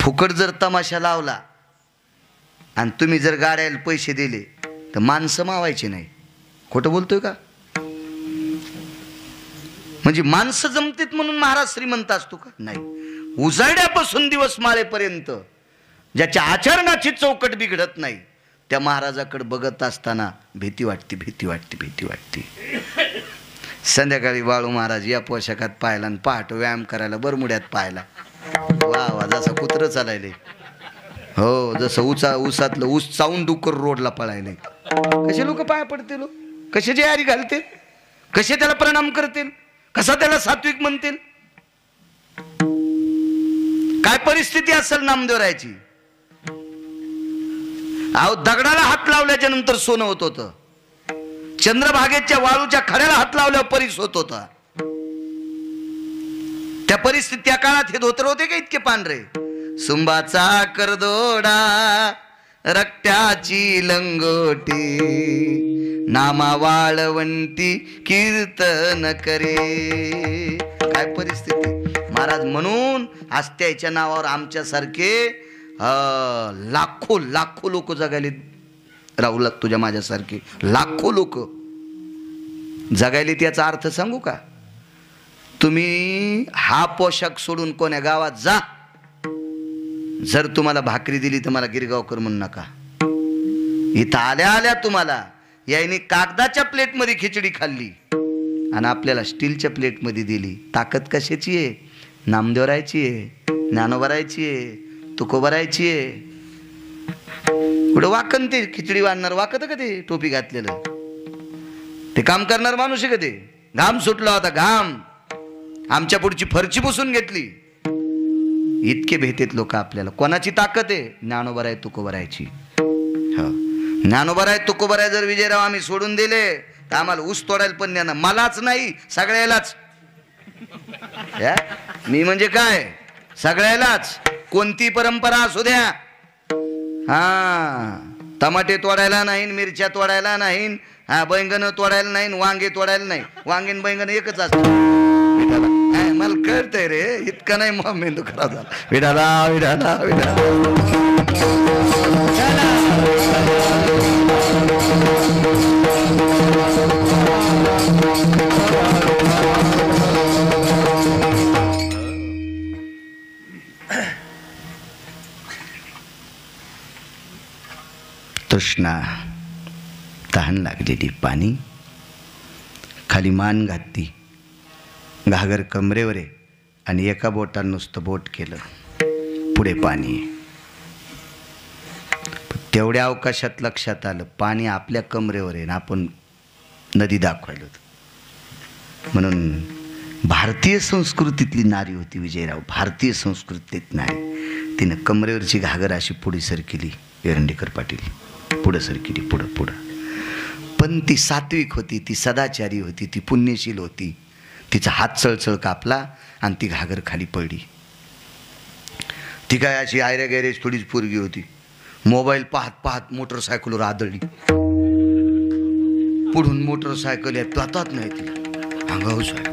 फुकट जर तमाशा लावला आणि तुम्ही जर गाड्याला पैसे दिले तर माणसं मावायची नाही. खोटं बोलतोय का? म्हणजे माणसं जमतेत म्हणून महाराज श्रीमंत असतो का? नाही. उजाड्यापासून दिवस माळेपर्यंत ज्याच्या आचरणाची चौकट बिघडत नाही त्या महाराजाकडे बघत असताना भीती वाटते, भीती वाटते, भीती वाटते. संध्याकाळी बाळू महाराज या पोशाखात पाहिला आणि पहाट व्यायाम करायला बरमुड्यात पाहिला. वा वा, जसं कुत्रं चालायले. हो, जसं ऊसातलं ऊस चावून डुक्कर रोडला पळायले. कसे लोक पाया पडतील, कसे जयारी घालतील, कसे त्याला प्रणाम करतील, कसा त्याला सात्विक म्हणतील. काय परिस्थिती असेल नामदेवरायची. अहो, दगडाला हात लावल्याच्या नंतर सोनं होत होतं. चंद्रभागेच्या वाळूच्या खड्याला हात लावल्यावर परीस होत होता. त्या परिस्थिती त्या काळात हे धोतर होते का इतके पांढरे? सुंबाचा करदोडा रक्त्याची लंगोटी नामा वाळवंती कीर्तन करे. काय परिस्थिती. महाराज म्हणून आस्त्याच्या नावावर आमच्यासारखे लाखो लाखो लोक जगायले. राहुल, तुझ्या माझ्यासारखे लाखो लोक जगायले. त्याचा अर्थ सांगू का? तुम्ही हा पोशाख सोडून कोण्या गावात जा, जर तुम्हाला भाकरी दिली तर मला गिरगावकर म्हणू नका. इथं आल्या आल्या तुम्हाला याने कागदाच्या प्लेटमध्ये खिचडी खाल्ली आणि आपल्याला स्टीलच्या प्लेटमध्ये दिली. ताकद कशाची आहे? नामदेवरायची आहे, ज्ञानोबरायची आहे, तुकोबरायची आहे. कुठं वाकन ते खिचडी वाढणार वाकत का ते टोपी घातलेलं? ते काम करणार माणूस आहे का ते? घाम सुटला होता, घाम. आमच्या पुढची फरची पुसून घेतली. इतके भेटेत लोक आपल्याला. कोणाची ताकद आहे? ज्ञानोबराय तुकोबरायची. हो, ज्ञानोबराय तुकोबराय जर विजयराव आम्ही सोडून दिले तर आम्हाला ऊस तोडायला पण नाही. मलाच नाही, सगळ्यालाच. मी म्हणजे काय? सगळ्यालाच. कोणती परंपरा असू द्या. हा, टमाटे तोडायला नाही, मिरच्या तोडायला नाही, हा बैंगन तोडायला नाही, वांगे तोडायला नाही. वांगेन बैंगन एकच असतं. मला कळतंय रे, इतका नाही मग मेंदू खराब झाला. विडाला विडाला विडाला. तृष्णा, तहान लागलेली, पाणी. खाली मान घातली, घागर कमरेवर आहे आणि एका बोटानं नुसतं बोट केलं, पुढे पाणी. तेवढ्या अवकाशात लक्षात आलं पाणी आपल्या कमरेवर आहे ना आपण नदी दाखवायला. म्हणून भारतीय संस्कृतीतली नारी होती विजयराव, भारतीय संस्कृतीत नारी. तिनं कमरेवरची घागर अशी पुढे सरकेली, एरंडेकर पाटील पुढं सरकेली, पुढं पुढं. पण ती सात्विक होती, ती सदाचारी होती, ती पुण्यशील होती. तिचा हात चळचळ कापला आणि ती घागर खाली पडली. ती काय अशी आयऱ्या गैरेज थोडीच पोरगी होती. मोबाईल पाहत पाहत मोटरसायकलवर आदळली. पुढून मोटरसायकल येत जातात नाही तिला अंगाऊच आहे.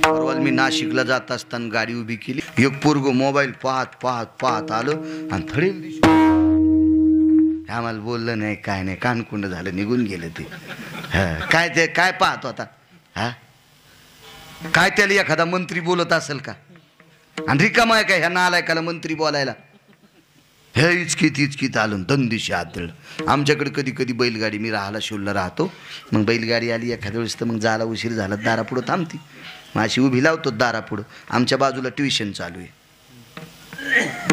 परवाल मी नाशिकला जात असताना गाडी उभी केली, एक पोरग मोबाईल पाहत पाहत पाहत आलं आणि थडेल दिसलं. आम्हाला बोललं नाही, काय नाही, कानकुंड झालं, निघून गेलं ते. काय ते काय पाहतो आता? हा काय त्याला एखादा मंत्री बोलत असेल का? आणि रिकामा आहे का ह्या नालायकाला मंत्री बोलायला? हे इचकीत इचकीत आलं, दंदिशी आदळ. आमच्याकडे कधी कधी बैलगाडी, मी राहायला शिवला राहतो, मग बैलगाडी आली एखाद्या वेळेस तर मग जायला उशीर झाला दारापुढं थांबती, मग अशी उभी लावतो दारापुढं. आमच्या बाजूला ट्युशन चालू आहे.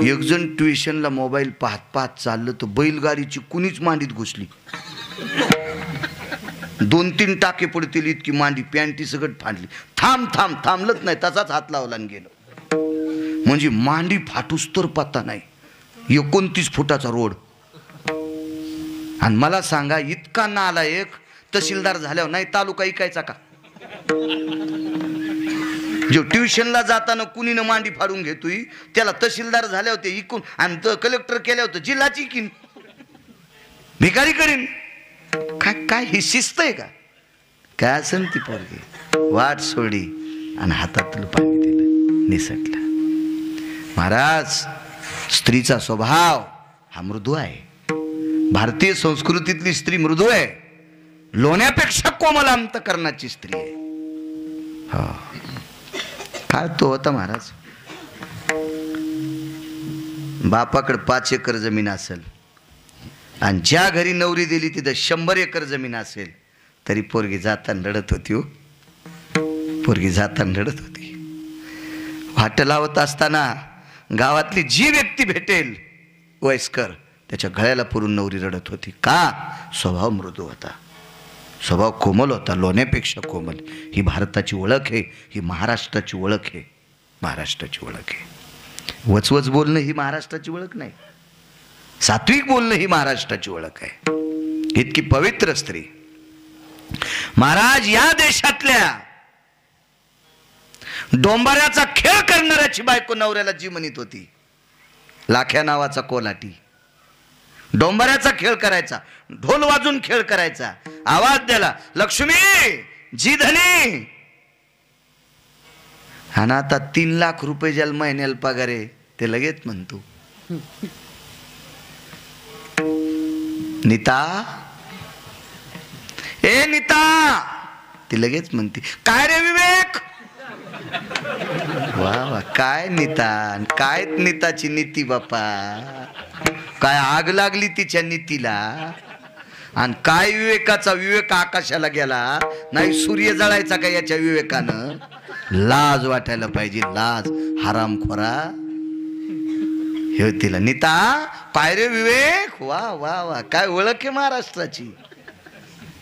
एक जण ट्युशनला मोबाईल पाहत पाहत चाललं तर बैलगाडीची कुणीच मांडीत घुसली. 2-3 टाके पडतील इतकी मांडी, पॅन्टी सगळं फाडली. थांब थांब, थांबलंच नाही, तसाच हात लावला आणि गेलं. म्हणजे मांडी फाटूस तर पत्ता नाही. 29 फुटाचा रोड. आणि मला सांगा, इतका नालायक तहसीलदार झाल्यावर नाही तालुका इकायचा का? जो ट्युशनला जाताना कुणीनं मांडी फाडून घेतोय त्याला तहसीलदार झाले होते इकून, आणि कलेक्टर केले होते जिल्हाची इकीन, भिकारी करीन. काय काय ही शिस्त आहे का? काय असेल ती पोरगी वाट सोडी आणि हातातलं पाणी दिलं, निसटलं. महाराज, स्त्रीचा स्वभाव हा मृदू आहे. भारतीय संस्कृतीतली स्त्री मृदू आहे, लोण्यापेक्षा कोमल अंतकरणाची स्त्री आहे. हो, काय तो होता महाराज. बापाकडे 5 एकर जमीन असेल आणि ज्या घरी नवरी दिली तिथं 100 एकर जमीन असेल, तरी पोरगी जाताना रडत होती. हो, पोरगी जाताना रडत होती. वाट लावत असताना गावातली जी व्यक्ती भेटेल वयस्कर, त्याच्या गळ्याला पुरून नवरी रडत होती. का? स्वभाव मृदू होता, स्वभाव कोमल होता, लोण्यापेक्षा कोमल. ही भारताची ओळख आहे, ही महाराष्ट्राची ओळख आहे, महाराष्ट्राची ओळख आहे. वचवच बोलणं ही महाराष्ट्राची ओळख नाही, सात्विक बोलणं ही महाराष्ट्राची ओळख आहे. इतकी पवित्र स्त्री. महाराज, या देशातल्या डोंबाऱ्याचा खेळ करणाऱ्याची बायको नवऱ्याला जी म्हणत होती, लाख्या नावाचा कोलाटी. डोंबाऱ्याचा खेळ करायचा, ढोल वाजून खेळ करायचा, आवाज द्याला, लक्ष्मी जी धनी. आणि आता 3 लाख रुपये ज्याला महिन्याला पगार आहे ते लगेच म्हणतो नीता, ए नीता. ती लगेच म्हणते, काय रे विवेक? वा वा, काय नीता, काय नीताची नीती बापा. काय आग लागली तिच्या नीतीला. आणि काय विवेकाचा विवेक आकाशाला गेला नाही, सूर्य जळायचा का याच्या विवेकानं? लाज वाटायला पाहिजे, लाज. हरामखोरा. हे तिला नीता, काय रे विवेक? वा वा वा, काय ओळख आहे महाराष्ट्राची.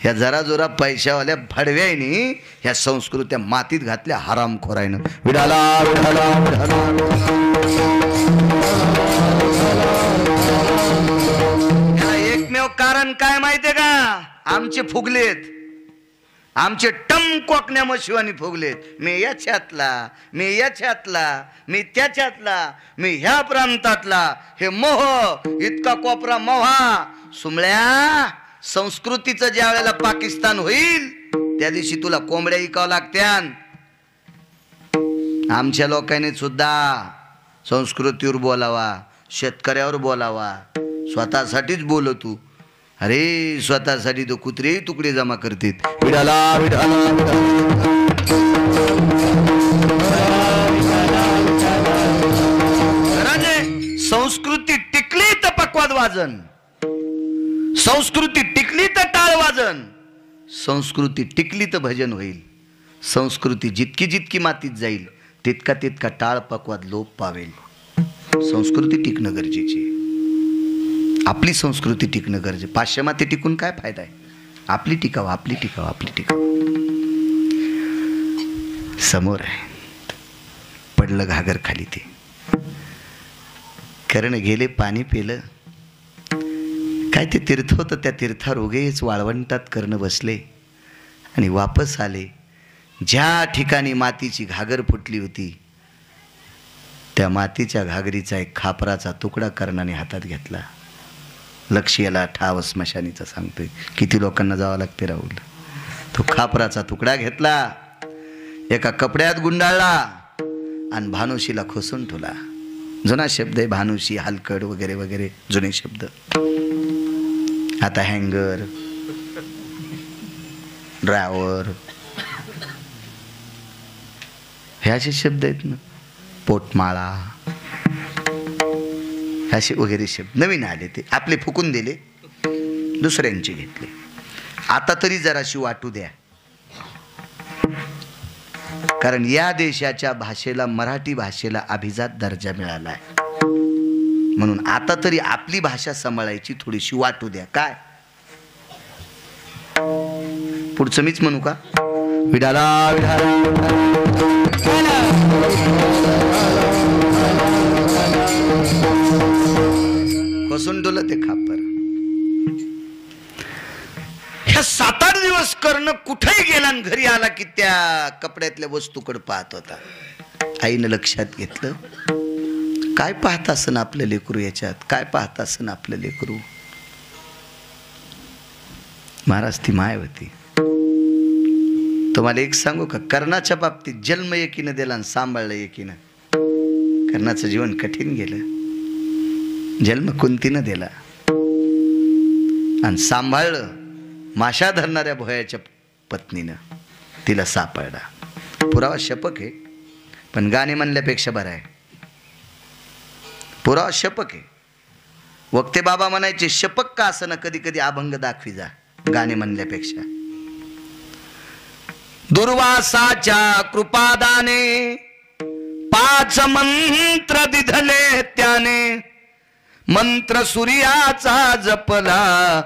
ह्या जरा जोरा पैशावाल्या भडव्याने ह्या संस्कृत्या मातीत घातल्या हरामखोरायनं. विडाला विडाला विडाला. ह्याला एकमेव कारण काय माहितीये का? आमचे फुगलेत, आमचे टम कोकण्या शिवानी फुगलेत. मी याच्यातला, मी याच्यातला, मी त्याच्यातला, मी ह्या प्रांतातला. हे मोह इतका कोपरा मोहा. सुमळ्या, संस्कृतीचं ज्या वेळेला पाकिस्तान होईल त्या दिवशी तुला कोंबड्या इकावं लागत्यान. आमच्या लोकांनी सुद्धा संस्कृतीवर बोलावा, शेतकऱ्यावर बोलावा. स्वतःसाठीच बोलतो. अरे स्वतःसाठी तो कुत्रे तुकडे जमा करतात. विडाला संस्कृती टिकली तर पक्वाद वाजन, संस्कृती टिकली तर टाळ वाजन, संस्कृती टिकली तर भजन होईल. संस्कृती जितकी जितकी मातीत जाईल तितका तितका टाळ पक्वाद लोप पावेल. संस्कृती टिकणं गरजेची. आपली संस्कृती टिकणं गरजेचं. पाश्चिमात्य टिकून काय फायदा आहे? आपली टिकाव, आपली टिकाव, आपली टिकाव. समोर आहे, पडलं घागर खाली. ते कर्ण गेले, पाणी पेलं. काय ते तीर्थ होतं, त्या तीर्थावर उगेच वाळवंटात कर्ण बसले आणि वापस आले. ज्या ठिकाणी मातीची घागर फुटली होती त्या मातीच्या घागरीचा एक खापराचा तुकडा कर्णाने हातात घेतला. लक्ष याला ठाव स्मशानीचा सांगतोय. किती लोकांना जावं लागते राहुल. तो खापराचा तुकडा घेतला, एका कपड्यात गुंडाळला आणि भानुशीला खोसून ठेवला. जुना शब्द आहे भानुशी, हलकड वगैरे वगैरे जुने शब्द. आता हँगर, ड्रायव्हर हे असे शब्द आहेत ना. पोटमाळा असे वगैरे शब्द नवीन आले. ते आपले फुकून दिले, दुसऱ्यांचे घेतले. आता तरी जराशी वाटू द्या, कारण या देशाच्या भाषेला, मराठी भाषेला अभिजात दर्जा मिळाला आहे. म्हणून आता तरी आपली भाषा सांभाळायची, थोडीशी वाटू द्या. काय पुढचं मीच म्हणू का? विडाला कसून डोलं ते खापर. ह्या 7-8 दिवस कर्ण कुठेही गेला आणि घरी आला की त्या कपड्यातल्या वस्तूकडे पाहत होता. आईनं लक्षात घेतलं, काय पाहत असन आपलं लेकरू याच्यात, काय पाहत असन आपलं लेकरू. महाराज ती माय होती. तुम्हाला एक सांगू का? कर्णाच्या बाबतीत जन्म एकीनं दिला आणि सांभाळलं एकीनं. कर्णाचं जीवन कठीण गेलं. जन्म कुंतीनं दिला आणि सांभाळलं माशा धरणाऱ्या भोयाच्या पत्नीनं. तिला सापडला. पुरावा शपक आहे, पण गाणे म्हणल्यापेक्षा बरं आहे. पुरावा शपक आहे. वक्ते बाबा म्हणायचे, शपक का असं ना कधी कधी अभंग दाखवी जा गाणे म्हणल्यापेक्षा. दुर्वासाच्या कृपादाने 5 मंत्र दिधले त्याने. मंत्र सूर्याचा जपला,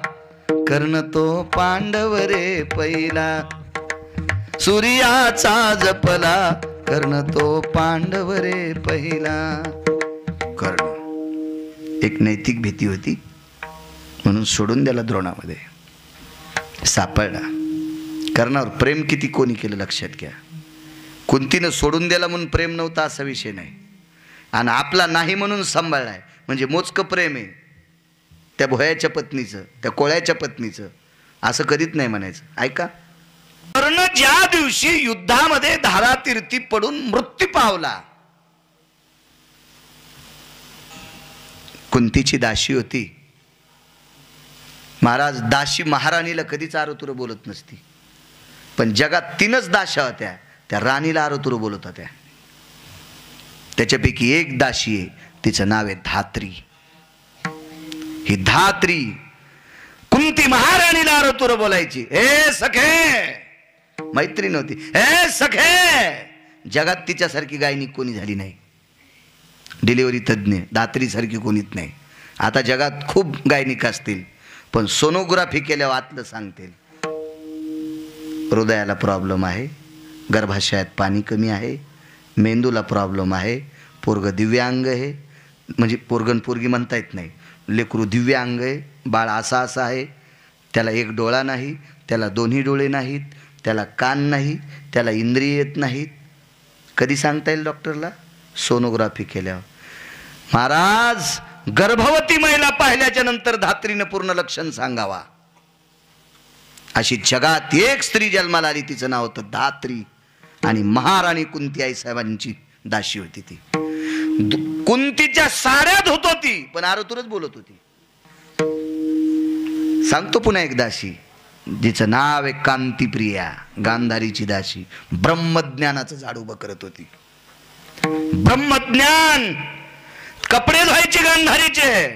कर्ण तो पांडव रे पहिला. सूर्याचा जपला, कर्ण तो पांडव रे पहिला. कर्ण एक नैतिक भीती होती म्हणून सोडून द्याला द्रोणामध्ये. सापडला. कर्णावर प्रेम किती कोणी केलं लक्षात घ्या. कुंतीनं सोडून द्याला म्हणून प्रेम नव्हता असा विषय नाही, आणि आपला नाही म्हणून सांभाळलाय म्हणजे मोजकं प्रेम आहे. त्या भोयाच्या पत्नीचं, त्या कोळ्याच्या पत्नीचं असं कधीच नाही म्हणायचं. ऐका, कर्ण ज्या दिवशी युद्धामध्ये धारातीर्थी पडून मृत्यू पावला, कुंतीची दाशी होती. महाराज दाशी महाराणीला कधीच आरोतुर बोलत नसती, पण जगात 3च दाशा होत्या, त्या राणीला आरोतुर बोलत होत्या. त्याच्यापैकी एक दाशी आहे, तिचं नाव आहे धात्री. ही धात्री कुंती महाराणीला आरोतुर बोलायची. ए सखे, मैत्री नव्हती. ए सखे, जगात तिच्यासारखी गायनी कोणी झाली नाही. डिलिव्हरी तज्ञ दात्रीसारखी कोणीच नाही. आता जगात खूप गायनिक असतील, पण सोनोग्राफी केल्यावर आतलं सांगतील. हृदयाला प्रॉब्लेम आहे, गर्भाशयात पाणी कमी आहे, मेंदूला प्रॉब्लेम आहे, पोरग दिव्यांग आहे. म्हणजे पोरगन पोरगी म्हणता येत नाही, लेकरू दिव्यांग आहे. बाळ असा असा आहे, त्याला एक डोळा नाही, त्याला दोन्ही डोळे नाहीत, त्याला कान नाही, त्याला इंद्रिय येत नाहीत. कधी सांगता येईल डॉक्टरला? सोनोग्राफी केल्यावर. महाराज गर्भवती महिला पाहिल्याच्या नंतर धात्रीनं पूर्ण लक्षण सांगावा. अशी जगात एक स्त्री जन्माला आली, तिचं नाव होतं धात्री. आणि महाराणी कुंती आई साहेबांची दाशी होती ती. कुंतीच्या साड्या धुत होती पण आरतूरच बोलत होती. सांगतो पुन्हा एक दासी जिचं नाव आहे कांतीप्रिया, गांधारीची दासी. ब्रह्मज्ञानाचं झाड उभं करत होती. ब्रह्मज्ञान, कपडे धुवायचे गांधारीचे,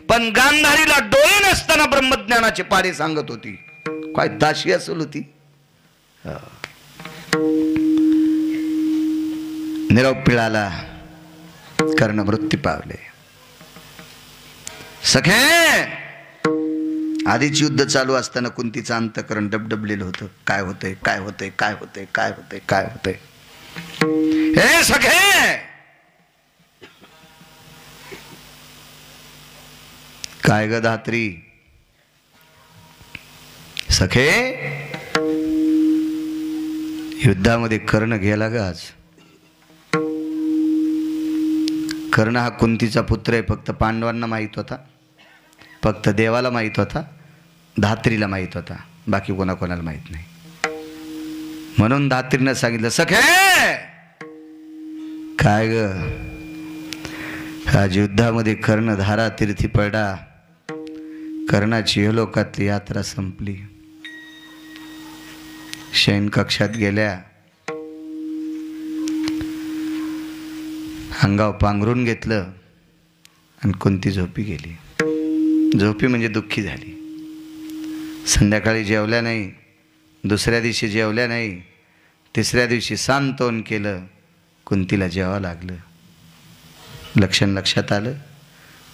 पण गांधारीला डोळे नसताना ब्रह्मज्ञानाचे पाडे सांगत होती. काय दासी असेल होती. निरोप पिळाला, कर्ण मृत्यू पावले. सखे, आधीच युद्ध चालू असताना कुंतीचं अंतःकरण डबडबलेलं होतं. काय होतंय, काय होतंय, काय होतंय, काय होतंय, काय होतंय. हे सखे, काय ग धात्री. सखे, युद्धामध्ये कर्ण गेला ग आज. कर्ण हा कुंतीचा पुत्र आहे. फक्त पांडवांना माहित होता, फक्त देवाला माहित होता, धात्रीला माहित होता, बाकी कोणाकोणाला माहित नाही. म्हणून धात्रीनं सांगितलं, सखे काय ग, आज युद्धामध्ये कर्ण धारा तीर्थी पडला. कर्णाची लोकातली यात्रा संपली. शयन कक्षात गेल्या, अंगावर पांघरून घेतलं आणि कुंती झोपी गेली. झोपी म्हणजे दुःखी झाली. संध्याकाळी जेवल्या नाही, दुसऱ्या दिवशी जेवल्या नाही, तिसऱ्या दिवशी सांत्वन केलं. कुंतीला जेवावं लागलं. लक्षात आलं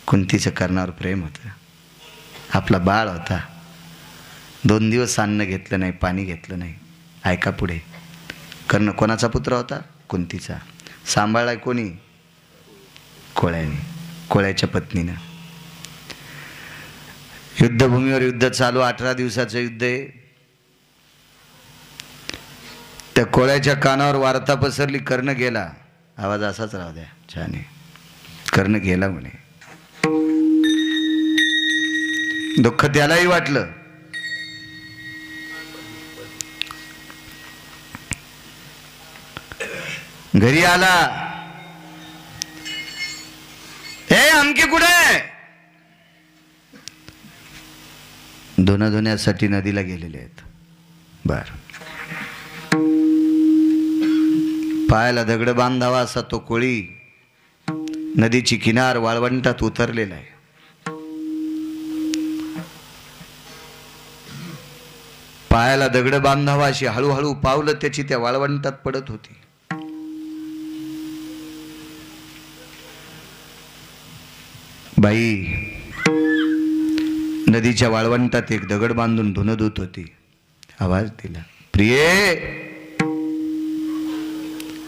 कुंतीचं कर्णावर प्रेम होतं. आपला बाळ होता. 2 दिवस अन्न घेतलं नाही, पाणी घेतलं नाही. ऐका पुढे. कर्ण कोणाचा पुत्र होता? कुंतीचा. सांभाळलाय कोणी? कोळ्याने, कोळ्याच्या पत्नीनं. युद्धभूमीवर युद्ध चालू, 18 दिवसाचं युद्ध आहे. त्या कोळ्याच्या कानावर वार्ता पसरली, कर्ण गेला. आवाज असाच राहू द्या, छान आहे. कर्ण गेला म्हणे. दुःख त्यालाही वाटलं. घरी आला. हे आमके कुठे? धुण्यासाठी नदीला गेलेले आहेत. बर, पायाला दगड बांधावा असा तो कोळी नदीची किनार वाळवंटात उतरलेला आहे. पायाला दगड बांधावा अशी हळूहळू पावलं त्याची त्या वाळवंटात पडत होती. बाई नदीच्या वाळवंटात एक दगड बांधून धुणं धुत होती. आवाज दिला, प्रिये.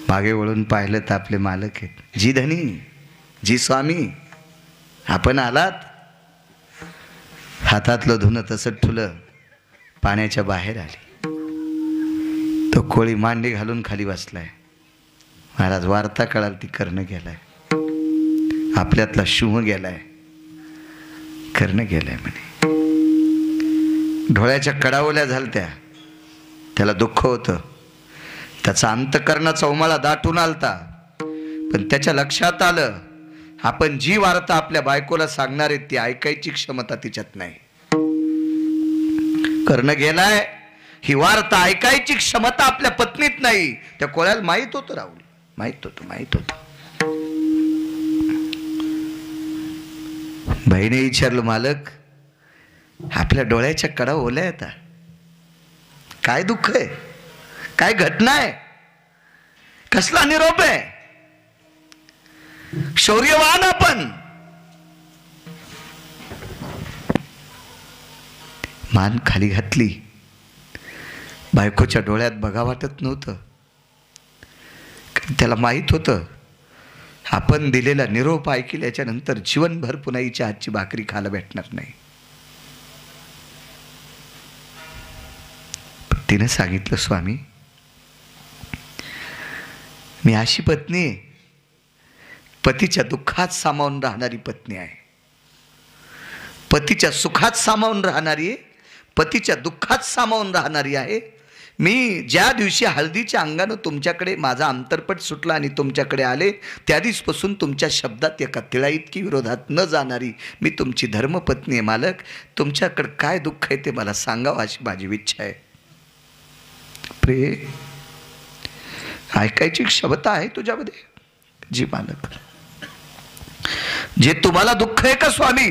मागे वळून पाहिलं तर आपले मालक आहेत. जी धनी, जी स्वामी, आपण आलात. हातातलं धुणं तसं ठुलं, पाण्याच्या बाहेर आली. तो कोळी मांडी घालून खाली बसलाय. महाराज, वार्ता कळाल ती कर्ण गेलाय. आपल्यातला शुभ गेलाय, कर्ण गेलाय म्हणे. डोळ्याच्या कडावल्या झालत्या. त्याला दुःख होतं. त्याचा अंतकरणाचा उमाळा दाटून आलता. पण त्याच्या लक्षात आलं, आपण जी वार्ता आपल्या बायकोला सांगणार आहे ती ऐकायची क्षमता तिच्यात नाही. कर्ण गेलाय, ही वार्ता ऐकायची क्षमता आपल्या पत्नीत नाही. त्या कोळ्याला माहित होतं. राहुल माहित होतं. बहिणी विचारलं, मालक आपल्या डोळ्याच्या कडा ओल्या येतात. काय दुःख आहे? काय घटना आहे? कसला निरोप आहे? शौर्यवान आपण. मान खाली घातली. बायकोच्या डोळ्यात बघा वाटत नव्हतं. त्याला माहित होतं आपण दिलेला निरोप ऐकल्याच्या नंतर जीवनभर पुन्हा हिच्या हातची भाकरी खायला भेटणार नाही. तिने सांगितलं, स्वामी मी अशी पत्नी आहे, पतीच्या दुःखात सामावून राहणारी पत्नी आहे. पतीच्या सुखात सामावून राहणारी आहे, पतीच्या दुःखात सामावून राहणारी आहे. मी ज्या दिवशी हळदीच्या अंगानं तुमच्याकडे माझा अंतरपट सुटला आणि तुमच्याकडे आले, त्या दिवसपासून तुमच्या शब्दात एका तिळा इतकी विरोधात न जाणारी मी तुमची धर्मपत्नी आहे. मालक, तुमच्याकडे काय दुःख आहे ते मला सांगावं अशी माझी इच्छा आहे. प्रिय, ऐकायची क्षमता आहे तुझ्यामध्ये? जी मालक. जे तुम्हाला दुःख आहे का स्वामी?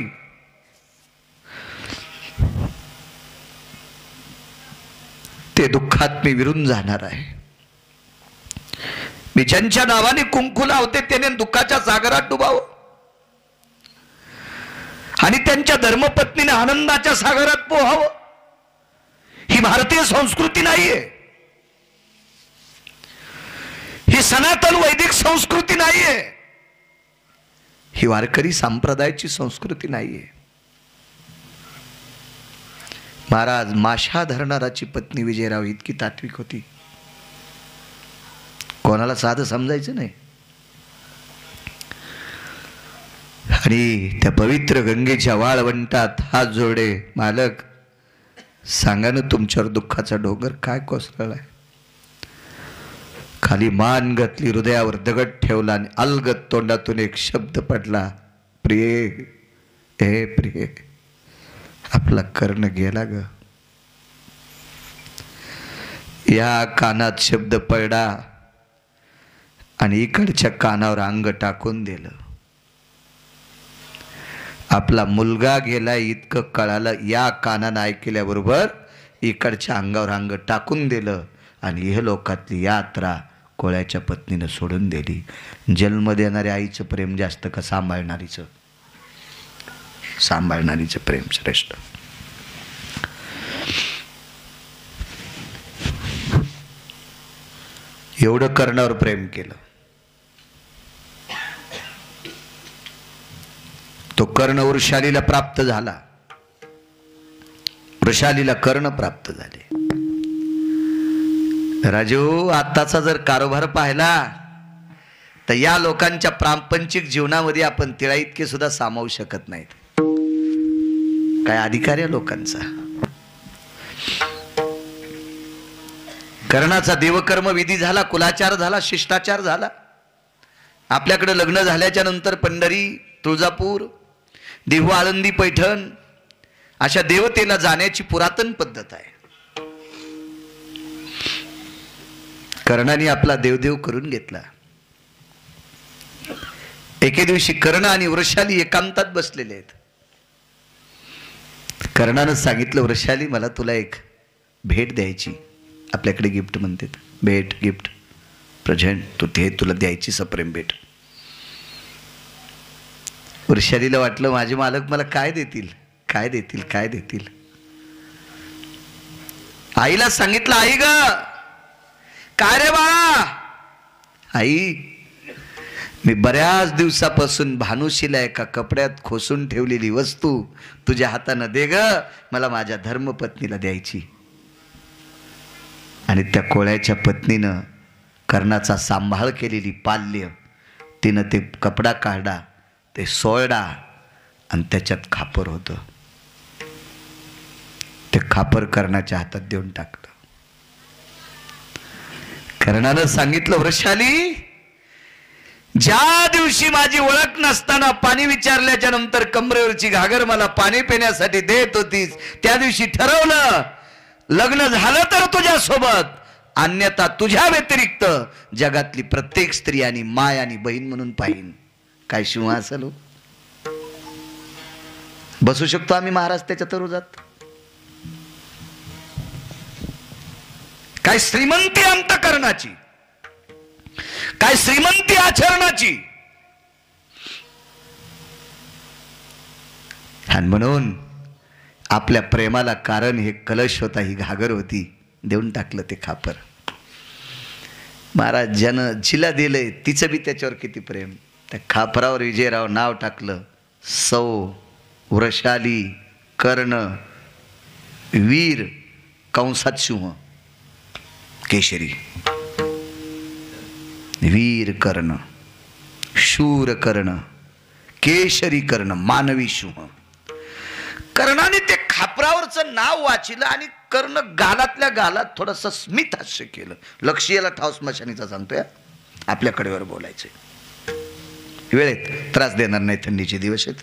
ते दुःखात मी विरून जाणार आहे. मी ज्यांच्या नावाने कुंकू लावते त्याने दुःखाच्या सागरात डुबावं आणि त्यांच्या धर्मपत्नीने आनंदाच्या सागरात पोहावं. ही भारतीय संस्कृती नाहीये. ही सनातन वैदिक संस्कृती नाहीये. ही वारकरी संप्रदायाची संस्कृती नाहीये. महाराज, माशा धरणाराची पत्नी विजयराव इतकी तात्विक होती, कोणाला साधं समजायचं नाही. आणि त्या पवित्र गंगेच्या वाळवंटात हात जोडे, मालक सांगा ना तुमच्यावर दुःखाचा डोंगर काय कोसळलाय. खाली मान घातली, हृदयावर दगड ठेवला आणि अलगद तोंडातून एक शब्द पडला, प्रिय, हे प्रिय, आपला कर्ण गेला ग. या कानात शब्द पडला आणि इकडच्या कानावर अंग टाकून दिलं. आपला मुलगा गेला इतकं कळालं. या कानानं ऐकल्याबरोबर इकडच्या अंगावर अंग टाकून दिलं आणि हे लोकातली यात्रा कोळ्याच्या पत्नीनं सोडून दिली. जन्म देणाऱ्या आईचं प्रेम जास्त का सांभाळणारीचं? सांभाळणारीचं प्रेम श्रेष्ठ. एवढं कर्णावर प्रेम केलं. तो कर्ण वृषालीला प्राप्त झाला. वृषालीला कर्ण प्राप्त झाले. राजू, आत्ताचा जर कारभार पाहिला तर या लोकांच्या प्रापंचिक जीवनामध्ये आपण तिळा इतके सुद्धा सामावू शकत नाहीत. काय अधिकार आहे लोकांचा. कर्णाचा देवकर्म विधी झाला, कुलाचार झाला, शिष्टाचार झाला. आपल्याकडे लग्न झाल्याच्या नंतर पंढरी, तुळजापूर, देहू, आळंदी, पैठण अशा देवतेला जाण्याची पुरातन पद्धत आहे. कर्णाने आपला देवदेव करून घेतला. एके दिवशी कर्ण आणि वृषाली एकांतात बसलेले आहेत. कर्णानं सांगितलं, वृषाली, मला तुला एक भेट द्यायची. आपल्याकडे गिफ्ट म्हणतात, भेट, गिफ्ट, प्रेझेंट. तू ते तुला द्यायची सप्रेम भेट. वृषालीला वाटलं, माझे मालक मला काय देतील, काय देतील, काय देतील. आईला सांगितलं, आई ग, काय रे बाळा? आई, मी बऱ्याच दिवसापासून भानुशीला एका कपड्यात खोसून ठेवलेली वस्तू तुझ्या हातानं दे ग, मला माझ्या धर्मपत्नीला द्यायची. आणि त्या कोळ्याच्या पत्नीनं कर्णाचा सांभाळ केलेली पाल्य, तिनं ते कपडा काढला, ते सोळडा आणि त्याच्यात खापर होतं. ते खापर कर्णाच्या हातात देऊन टाकलं. कर्णानं सांगितलं, वृषाली, ज्या दिवशी माझी ओळख नसताना पाणी विचारल्याच्या नंतर कमरेवरची घागर मला पाणी पिण्यासाठी देत होतीस, त्या दिवशी ठरवलं लग्न झालं तर तुझ्या सोबत, अन्यथा तुझ्या व्यतिरिक्त जगातली प्रत्येक स्त्री आणि माय आणि बहीण म्हणून पाहिन. काय सिंहासन हो. बसू शकतो आम्ही महाराज त्याच्या तरुजात. काय श्रीमंती अंतकरणाची, काय श्रीमंती आचरणाची. आणि म्हणून आपल्या प्रेमाला कारण हे कलश होता, ही घागर होती, देऊन टाकलं ते खापर. महाराज, ज्यानं जिला दिलंय तिचं बी त्याच्यावर किती प्रेम. त्या खापरावर विजयराव नाव टाकलं, सौ वृषाली कर्ण वीर कंसात सिंह केशरी. वीर कर्ण, शूर कर्ण, केशरी कर्ण, मानवी सिंह. कर्णाने ते खापरावरचं नाव वाचिलं आणि कर्ण गालातल्या गालात थोडंसं स्मित हास्य केलं. लक्ष याला ठाव स्मशानीचा सांगतोय, आपल्या कडेवर बोलायचंय. वेळेत त्रास देणार नाही, थंडीचे दिवस आहेत,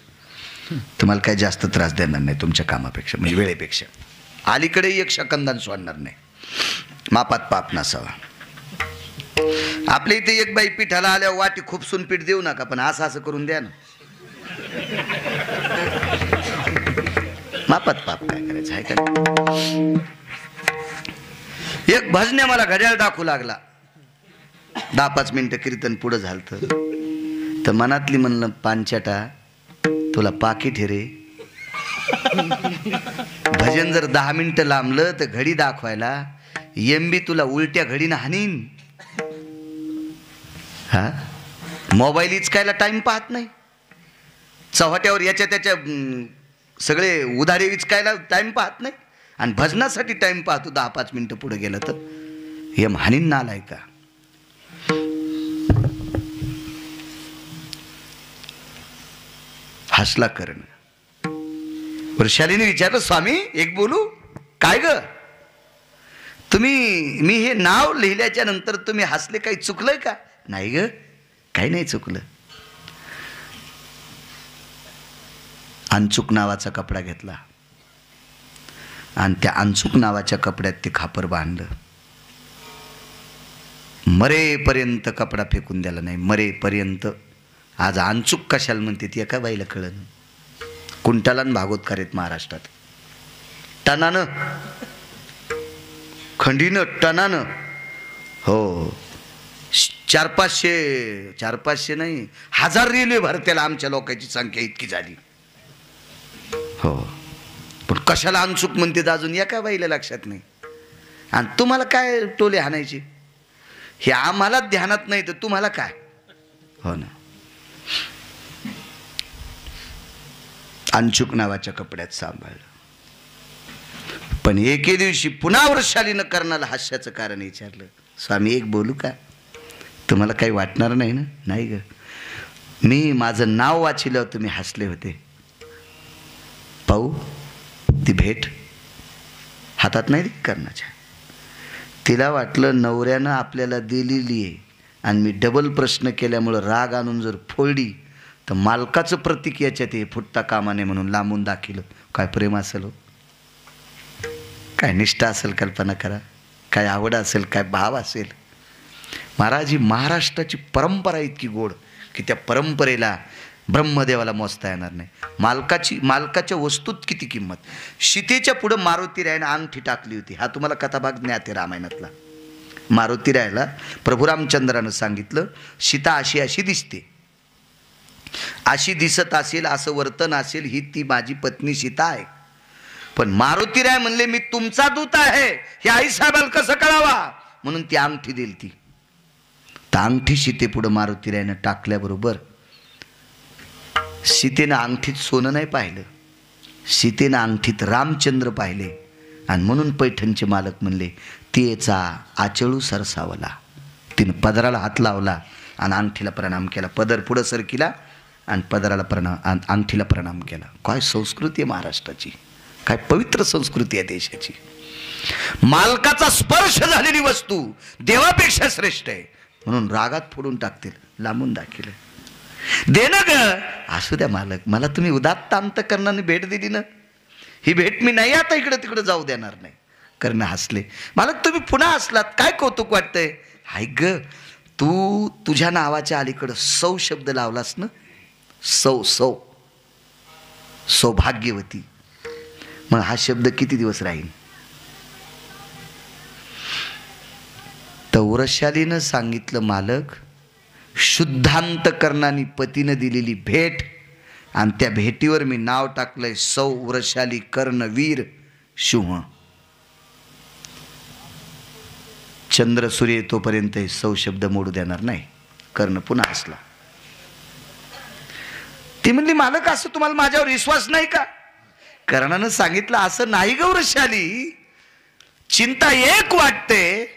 तुम्हाला काय जास्त त्रास देणार नाही तुमच्या कामापेक्षा, म्हणजे वेळेपेक्षा. अलीकडे एक शकंदान सोडणार नाही, मापात पाप नसावा. आपल्या इथे एक बाई पिठाला आल्यावर वाटी खुपसून पीठ देऊ नका, पण असं असं करून द्या ना. मापात पाप काय करायचं आहे का. एक भजने मला घड्याळ दाखवू लागला, 10-5 मिनिटं कीर्तन पुढं झालं तर मनातली म्हणलं, पांचाटा तुला पाकिट हे रे. भजन जर 10 मिनिटं लांबलं तर घडी दाखवायला एमबी तुला उलट्या घडीनं हानीन. हा, मोबाईल इचकायला टाइम पाहत नाही, चव्हाट्यावर याच्या त्याच्या सगळे उधारे इचकायला टाइम पाहत नाही, आणि भजनासाठी टाइम पाहतो 10-5 मिनिटं पुढे गेलं तर एम हानीन नालाय का. हसला कर्ण. वृषालीने विचारलं, स्वामी एक बोलू. काय ग तुम्ही, मी हे नाव लिहिल्याच्या नंतर तुम्ही हसले, काही चुकलंय का. नाही ग, काही नाही चुकलं. अंचुक नावाचा कपडा घेतला आणि त्या अंचुक नावाच्या कपड्यात ते खापर बांधलं. मरेपर्यंत कपडा फेकून द्याला नाही, मरेपर्यंत. आज अंचुक कशाला म्हणते ती एका बाईला कळलं. कुंटाला भागवतकार आहेत महाराष्ट्रात, टनानं खंडीनं टनानं. हो, 400-500 नाही 1000 रेल्वे भरत्याला आमच्या लोकांची संख्या इतकी झाली. हो, पण कशाला अंचुक म्हणते अजून एका बाईला लक्षात नाही. आणि तुम्हाला काय टोले हाणायचे, हे आम्हाला ध्यानात नाही तर तुम्हाला काय. हो ना, अंचुक नावाच्या कपड्यात सांभाळलं. पण एके दिवशी पुन्हा वृषालीनं कर्णाला हास्याचं कारण विचारलं, स्वामी एक बोलू का. तुम्हाला काही वाटणार नाही ना. नाही ग, मी माझं नाव वाचिल्यावर तुम्ही हसले होते. पाहू ती भेट हातात नाही कर्णाच्या. तिला वाटलं नवऱ्यानं आपल्याला दिलेली आहे आणि मी डबल प्रश्न केल्यामुळं राग आणून जर फोडली तर मालकाचं प्रतीक याच्यात हे फुटता कामा नये म्हणून लांबून दाखिलं. काय प्रेम असेल हो, काय निष्ठा असेल, कल्पना करा. काय आवड असेल, काय भाव असेल. महाराज, ही महाराष्ट्राची परंपरा इतकी गोड की त्या परंपरेला ब्रह्मदेवाला मोजता येणार नाही. मालकाच्या वस्तूत किती किंमत. सीतेच्या पुढं मारुती रायानं अंगठी टाकली होती. हा तुम्हाला कथाभाग ज्ञात आहे रामायणातला. मारुती रायाला प्रभू रामचंद्रानं सांगितलं, सीता अशी अशी दिसते, अशी दिसत असेल, असं वर्तन असेल, ही ती माझी पत्नी सीता आहे. पण मारुती राय म्हणले, मी तुमचा दूत आहे, हे आईसाहेबाला कसं कळावा, म्हणून ती अंगठी दिली. ती अंगठी सीतेपुढं मारुती रायनं टाकल्याबरोबर सीतेनं अंगठीत सोनं नाही पाहिलं, सीतेनं अंगठीत रामचंद्र पाहिले. आणि म्हणून पैठणचे मालक म्हणले, तिचा आचळू सरसावला. तिनं पदराला हात लावला आणि अंगठीला प्रणाम केला. पदर पुढं सरकिला आणि पदराला अंगठीला प्रणाम केला. काय संस्कृती आहे महाराष्ट्राची, काय पवित्र संस्कृती आहे देशाची. मालकाचा स्पर्श झालेली वस्तू देवापेक्षा श्रेष्ठ आहे म्हणून रागात फोडून टाकतील, लांबून दाखिलं. दे ना ग, असू द्या मालक, मला तुम्ही उदात्त अंतकरणाने भेट दिली ना, ही भेट मी नाही आता इकडे तिकडे जाऊ देणार नाही. कर्ण हसले. मालक तुम्ही पुन्हा हसलात, काय कौतुक वाटतंय. हाय ग, तू तुझ्या नावाच्या अलीकडं सौ शब्द लावलास ना. सौ सौभाग्यवती. मग हा शब्द किती दिवस राहील. तर वृषालीनं सांगितलं, मालक शुद्धांतकरणाने पतीनं दिलेली भेट आणि त्या भेटीवर मी नाव टाकलंय सौ वृषाली कर्णवीर सिंह. चंद्र सूर्य तोपर्यंत सौ शब्द मोडू देणार नाही. कर्ण पुन्हा हसला. ती म्हणली, मालक असं तुम्हाला माझ्यावर विश्वास नाही का. कर्णानं सांगितलं, असं नाही ग वृषाली, चिंता एक वाटते,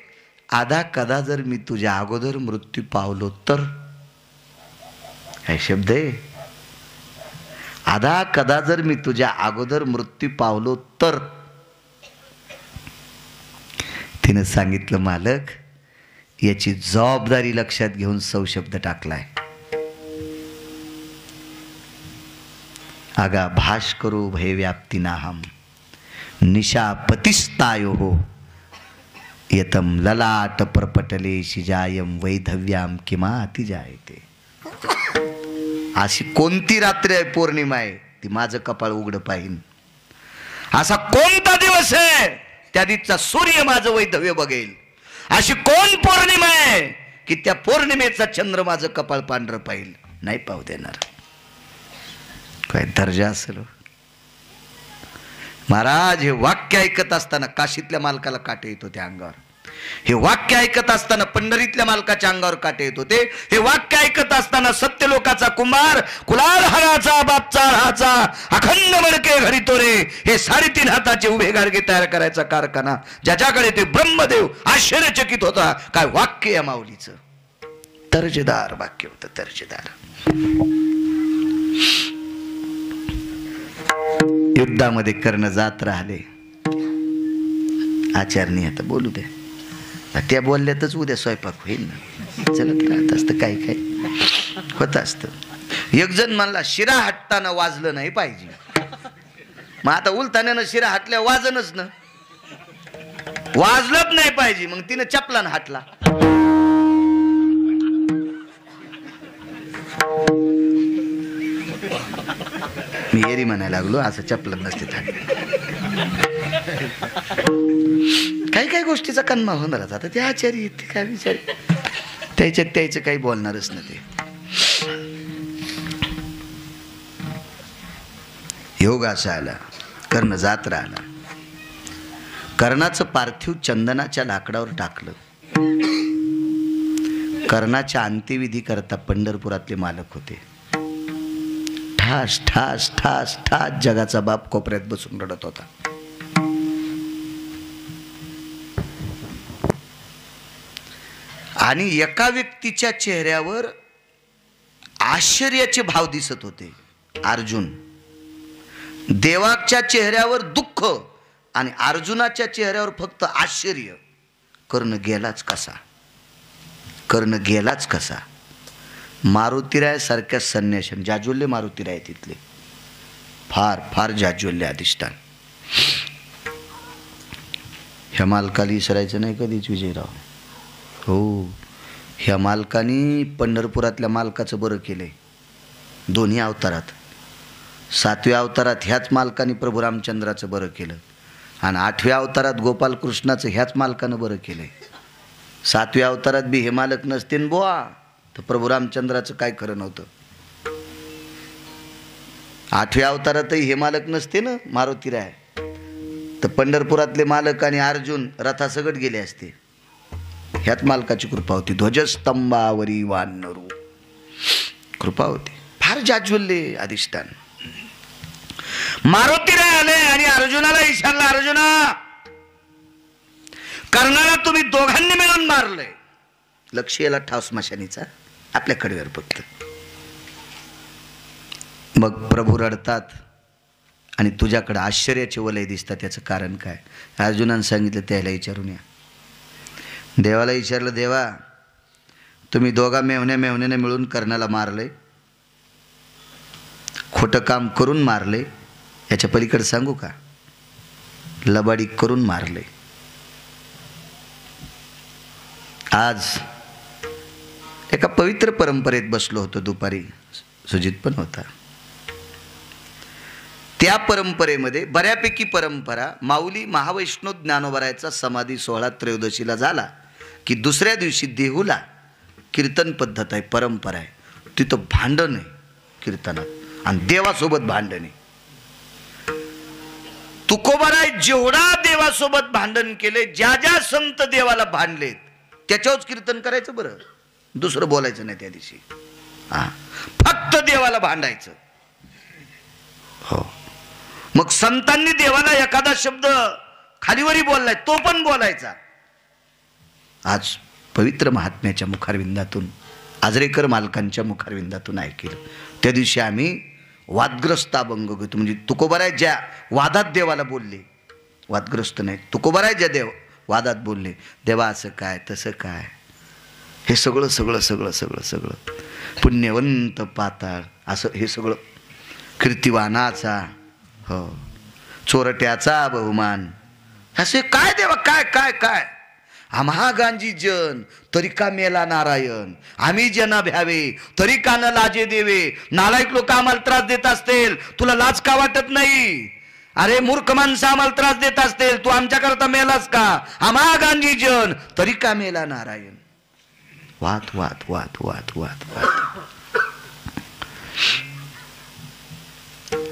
आधा कदा जर मी तुझ्या अगोदर मृत्यू पावलो तर. काय शब्द आहे. आधा कदा जर मी तुझ्या अगोदर मृत्यू पावलो तर. तिनं सांगितलं, मालक याची जबाबदारी लक्षात घेऊन सौ शब्द टाकलाय. आगा भाष करू भयव्याप्ती नाहम निशापतिस्तायो हो यतम ललाट परपटले शिजायम वैधव्याम किमा अति जायते. अशी कोणती रात्र आहे, पौर्णिमा आहे, ती माझं कपाळ उघड पाहिन. असा कोणता दिवस आहे, त्या दिवसा सूर्य माझं वैधव्य बघेल. अशी कोण पौर्णिमा आहे की त्या पौर्णिमेचा चंद्र माझं कपाळ पांढरं पाहिल. नाही पाहू देणार. काय दर्जा असेल महाराज. हे वाक्य ऐकत असताना काशीतल्या मालकाला काटे येत होते अंगावर. हे वाक्य ऐकत असताना पंढरीतल्या मालकाच्या अंगावर काटे येत होते. हे वाक्य ऐकत असताना सत्यलोकाचा कुंभार कुलाल हराचा बापचा राहाचा अखंड मडके घरी तोरे हे 3.5 हाताचे उभे गाडगे तयार करायचा कारखाना ज्याच्याकडे ते ब्रह्मदेव आश्चर्यचकित होता. काय वाक्य या माऊलीचं. दर्जेदार वाक्य होतं, दर्जेदार. युद्धामध्ये कर्ण जात राहिले. आचार्य आता बोलू दे, त्या बोलल्यातच उद्या स्वयंपाक होईल ना. चलत राहत असतं, काय काय होत असतं. एक जण म्हणला शिरा हटताना वाजलं नाही पाहिजे. मग आता उलताना शिरा हटल्या वाजनच ना, वाजलंच नाही पाहिजे. मग तिनं चपलान हाटला. मी एरी म्हणायला लागलो, असं चपलन नसते. काही काही गोष्टीचा कन्मा होणारच. आता ते आचार्य ते काय विचार त्याचं काही बोलणारच ना. ते योग असा आला, कर्ण जात राहिला. कर्णाचं पार्थिव चंदनाच्या लाकडावर टाकलं. कर्णाच्या अंत्यविधी करता पंढरपुरातले मालक होते. ठास ठास ठास ठास जगाचा बाप कोपऱ्यात बसून रडत होता. आणि एका व्यक्तीच्या चेहऱ्यावर आश्चर्याचे भाव दिसत होते. अर्जुन. देवाच्या चेहऱ्यावर दुःख आणि अर्जुनाच्या चेहऱ्यावर फक्त आश्चर्य. कर्ण गेलाच कसा, कर्ण गेलाच कसा. मारुतीराय सारख्या संन्याशान, जाज्वल्य मारुतीराय तिथले, फार फार जाज्वल्य अधिष्ठान. ह्या मालकाला विसरायचं नाही कधीच विजयराव. हो, ह्या मालकानी पंढरपुरातल्या मालकाचं बरं केलंय. दोन्ही अवतारात. 7व्या अवतारात ह्याच मालकानी प्रभू रामचंद्राचं बरं केलं आणि 8व्या अवतारात गोपालकृष्णाचं ह्याच मालकानं बरं केलंय. 7व्या अवतारात बी हे मालक नसते न बुवा तर प्रभू रामचंद्राचं काय खरं नव्हतं. 8व्या अवतारातही हे मालक नसते ना मारुतीराय, तर पंढरपुरातले मालक आणि अर्जुन रथासगट गेले असते. ह्यात मालकाची कृपा होती. ध्वजस्तंभावरी वानरू कृपा होती. फार जाज्वल्य अधिष्ठान. मारुतीराय आले आणि अर्जुनाला विचारलं, अर्जुना कर्णाला तुम्ही दोघांनी मिळून मारलंय. लक्ष याला ठाव स्मशानीचा आपल्या कडव्यावर फक्त. मग प्रभू रडतात आणि तुझ्याकडे आश्चर्याचे वलय दिसतात. त्याचं कारण काय? अर्जुनानं सांगितलं त्याला विचारून या. देवाला विचारलं, देवा तुम्ही दोघा मेवण्याने मिळून कर्णाला मारले, खोटं काम करून मारले, याच्या पलीकडे सांगू का? लबाडी करून मारले. आज एका पवित्र परंपरेत बसलो होतो दुपारी, सुजित पण होता. त्या परंपरेमध्ये बऱ्यापैकी परंपरा, माऊली महावैष्णव ज्ञानोबरायचा समाधी सोहळा त्रयोदशीला झाला की दुसऱ्या दिवशी देहूला कीर्तन पद्धत आहे, परंपरा आहे. तिथं भांडण आहे कीर्तनात आणि देवासोबत भांडण आहे. तुकोबाराय जेवढा देवासोबत भांडण केले, ज्या ज्या संत देवाला भांडलेत त्याच्यावरच कीर्तन करायचं. बरं, दुसरं बोलायचं नाही त्या दिवशी. फक्त देवाला भांडायचं. हो, मग संतांनी देवाला एखादा शब्द खालीवरी बोललाय तो पण बोलायचा. आज पवित्र महात्म्याच्या मुखारविंदातून, आजरेकर मालकांच्या मुखारविंदातून ऐकलं. त्या दिवशी आम्ही वादग्रस्त अभंग घेतो. म्हणजे तुकोबाराय ज्या वादात देवाला बोलले, वादग्रस्त नाही, तुकोबाराय ज्या वादात बोलले, देवा असं काय तसं काय, हे सगळं सगळं सगळं सगळं सगळं पुण्यवंत पाताळ असं हे सगळं, कीर्तिवानाचा हो चोरट्याचा बहुमान, असे काय देवा काय काय काय, आम्हा गांजी जन तरी का मेला नारायण, आम्ही जना भ्यावे तरी का न लाजे देवे, नालायक लोक आम्हाला त्रास देत असतील तुला लाज का वाटत नाही, अरे मूर्ख माणसं आम्हाला त्रास देत असतील तू आमच्याकरता मेलास का, आम्हा गांधी जन तरी का मेला नारायण. वाद वाद वाद वाद वाद वाद.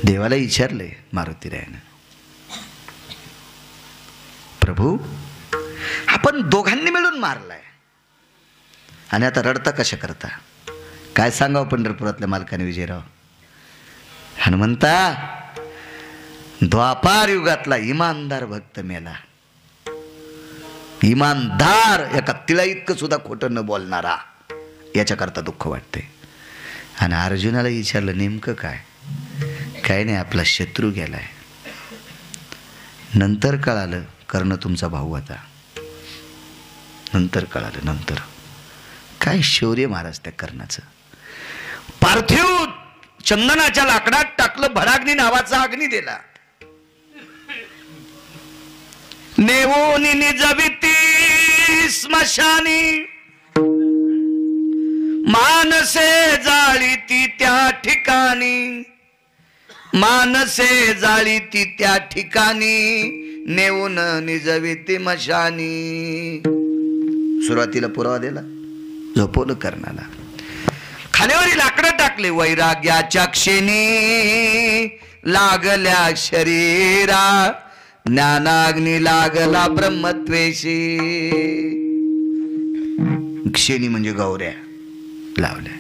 देवाला विचारले मारुतीरायानं, प्रभू आपण दोघांनी मिळून मारलाय आणि आता रडता कशा करता, काय सांगावं पंढरपुरातल्या मालकाने विजयराव. हनुमंता द्वापार युगातला इमानदार भक्त मेला, इमानदार एका तिळा इतकं सुद्धा खोटं न बोलणारा, याच्याकरता दुःख वाटते. आणि अर्जुनाला विचारलं नेमकं काय, काय नाही आपला शत्रू गेलाय. नंतर कळालं कर्ण तुमचा भाऊ होता, नंतर कळालं, नंतर काय शौर्य महाराज त्या कर्णाचं. पार्थिव चंदनाच्या लाकडात टाकलं, भडाग्नी नावाचा अग्नी दिला, नेवोनी निजविती स्मशानी, मानसे जाळीती त्या ठिकाणी, मानसे जाळीती त्या ठिकाणी, नेऊन निजविती मशानी. सुरुवातीला पुरावा दिला, झोपवलं कर्णाला, खाण्यावरी लाकडं टाकले, वैराग्याच्या क्षणी लागल्या शरीरा, ज्ञानाग्नी लागला ब्रह्मत्वेशी. क्षणी म्हणजे गौऱ्या लावल्या.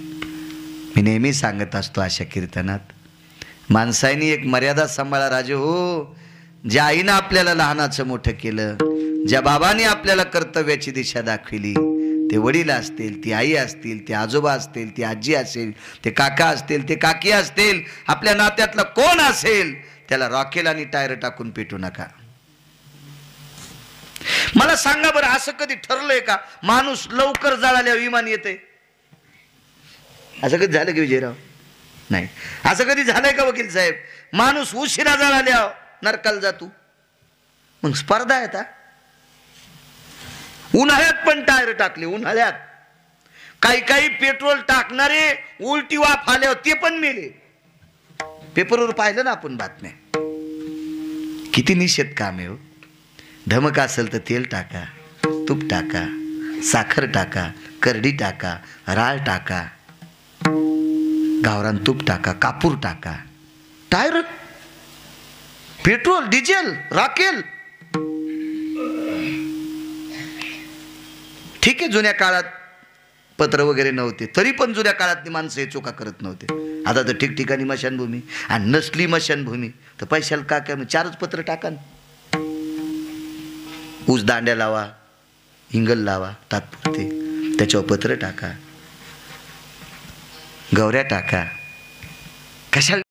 मी नेहमी सांगत असतो अशा कीर्तनात, माणसाने एक मर्यादा सांभाळा राजे हो. ज्या आईनं आपल्याला लहानाचं मोठं केलं, ज्या बाबाने आपल्याला कर्तव्याची दिशा दाखविली, ते वडील असतील, ती आई असतील, ते आजोबा असतील, ती आजी असेल, ते काका असतील, ते काकी असतील, आपल्या नात्यातला कोण असेल, त्याला रॉकेल आणि टायर टाकून पेटू नका. मला सांगा बरं, असं कधी ठरलंय का माणूस लवकर जळाल्यावर विमान येते? असं कधी झालं की विजयराव? नाही. असं कधी झालंय का वकील साहेब, माणूस उशिरा जळाल्यावर नरकाला जातो? मग स्पर्धा आहे आता. उन्हाळ्यात पण टायर टाकले, उन्हाळ्यात काही काही पेट्रोल टाकणारे उलटी वाफ आल्यावर ते पण मेले. पेपरवर पाहिलं ना आपण बातम्या. किती निषेध काम आहे हो. धमक असेल तर तेल टाका, तूप टाका, साखर टाका, करडी टाका, राळ टाका, गावरान तूप टाका, कापूर टाका, टायर, पेट्रोल, डिझेल, रॉकेल. ठीक आहे, जुन्या काळात पत्र वगैरे नव्हते, तरी पण जुन्या काळातली माणसं हे चोका करत नव्हते. आता तर ठिकठिकाणी मशानभूमी, आणि नसली मशानभूमी तर पैशाला का काय 4च पत्र टाका, ऊस दांड्या लावा, इंगल लावा तात्पुरते, त्याच्यावर पत्र टाका, गौऱ्या टाका, कशाला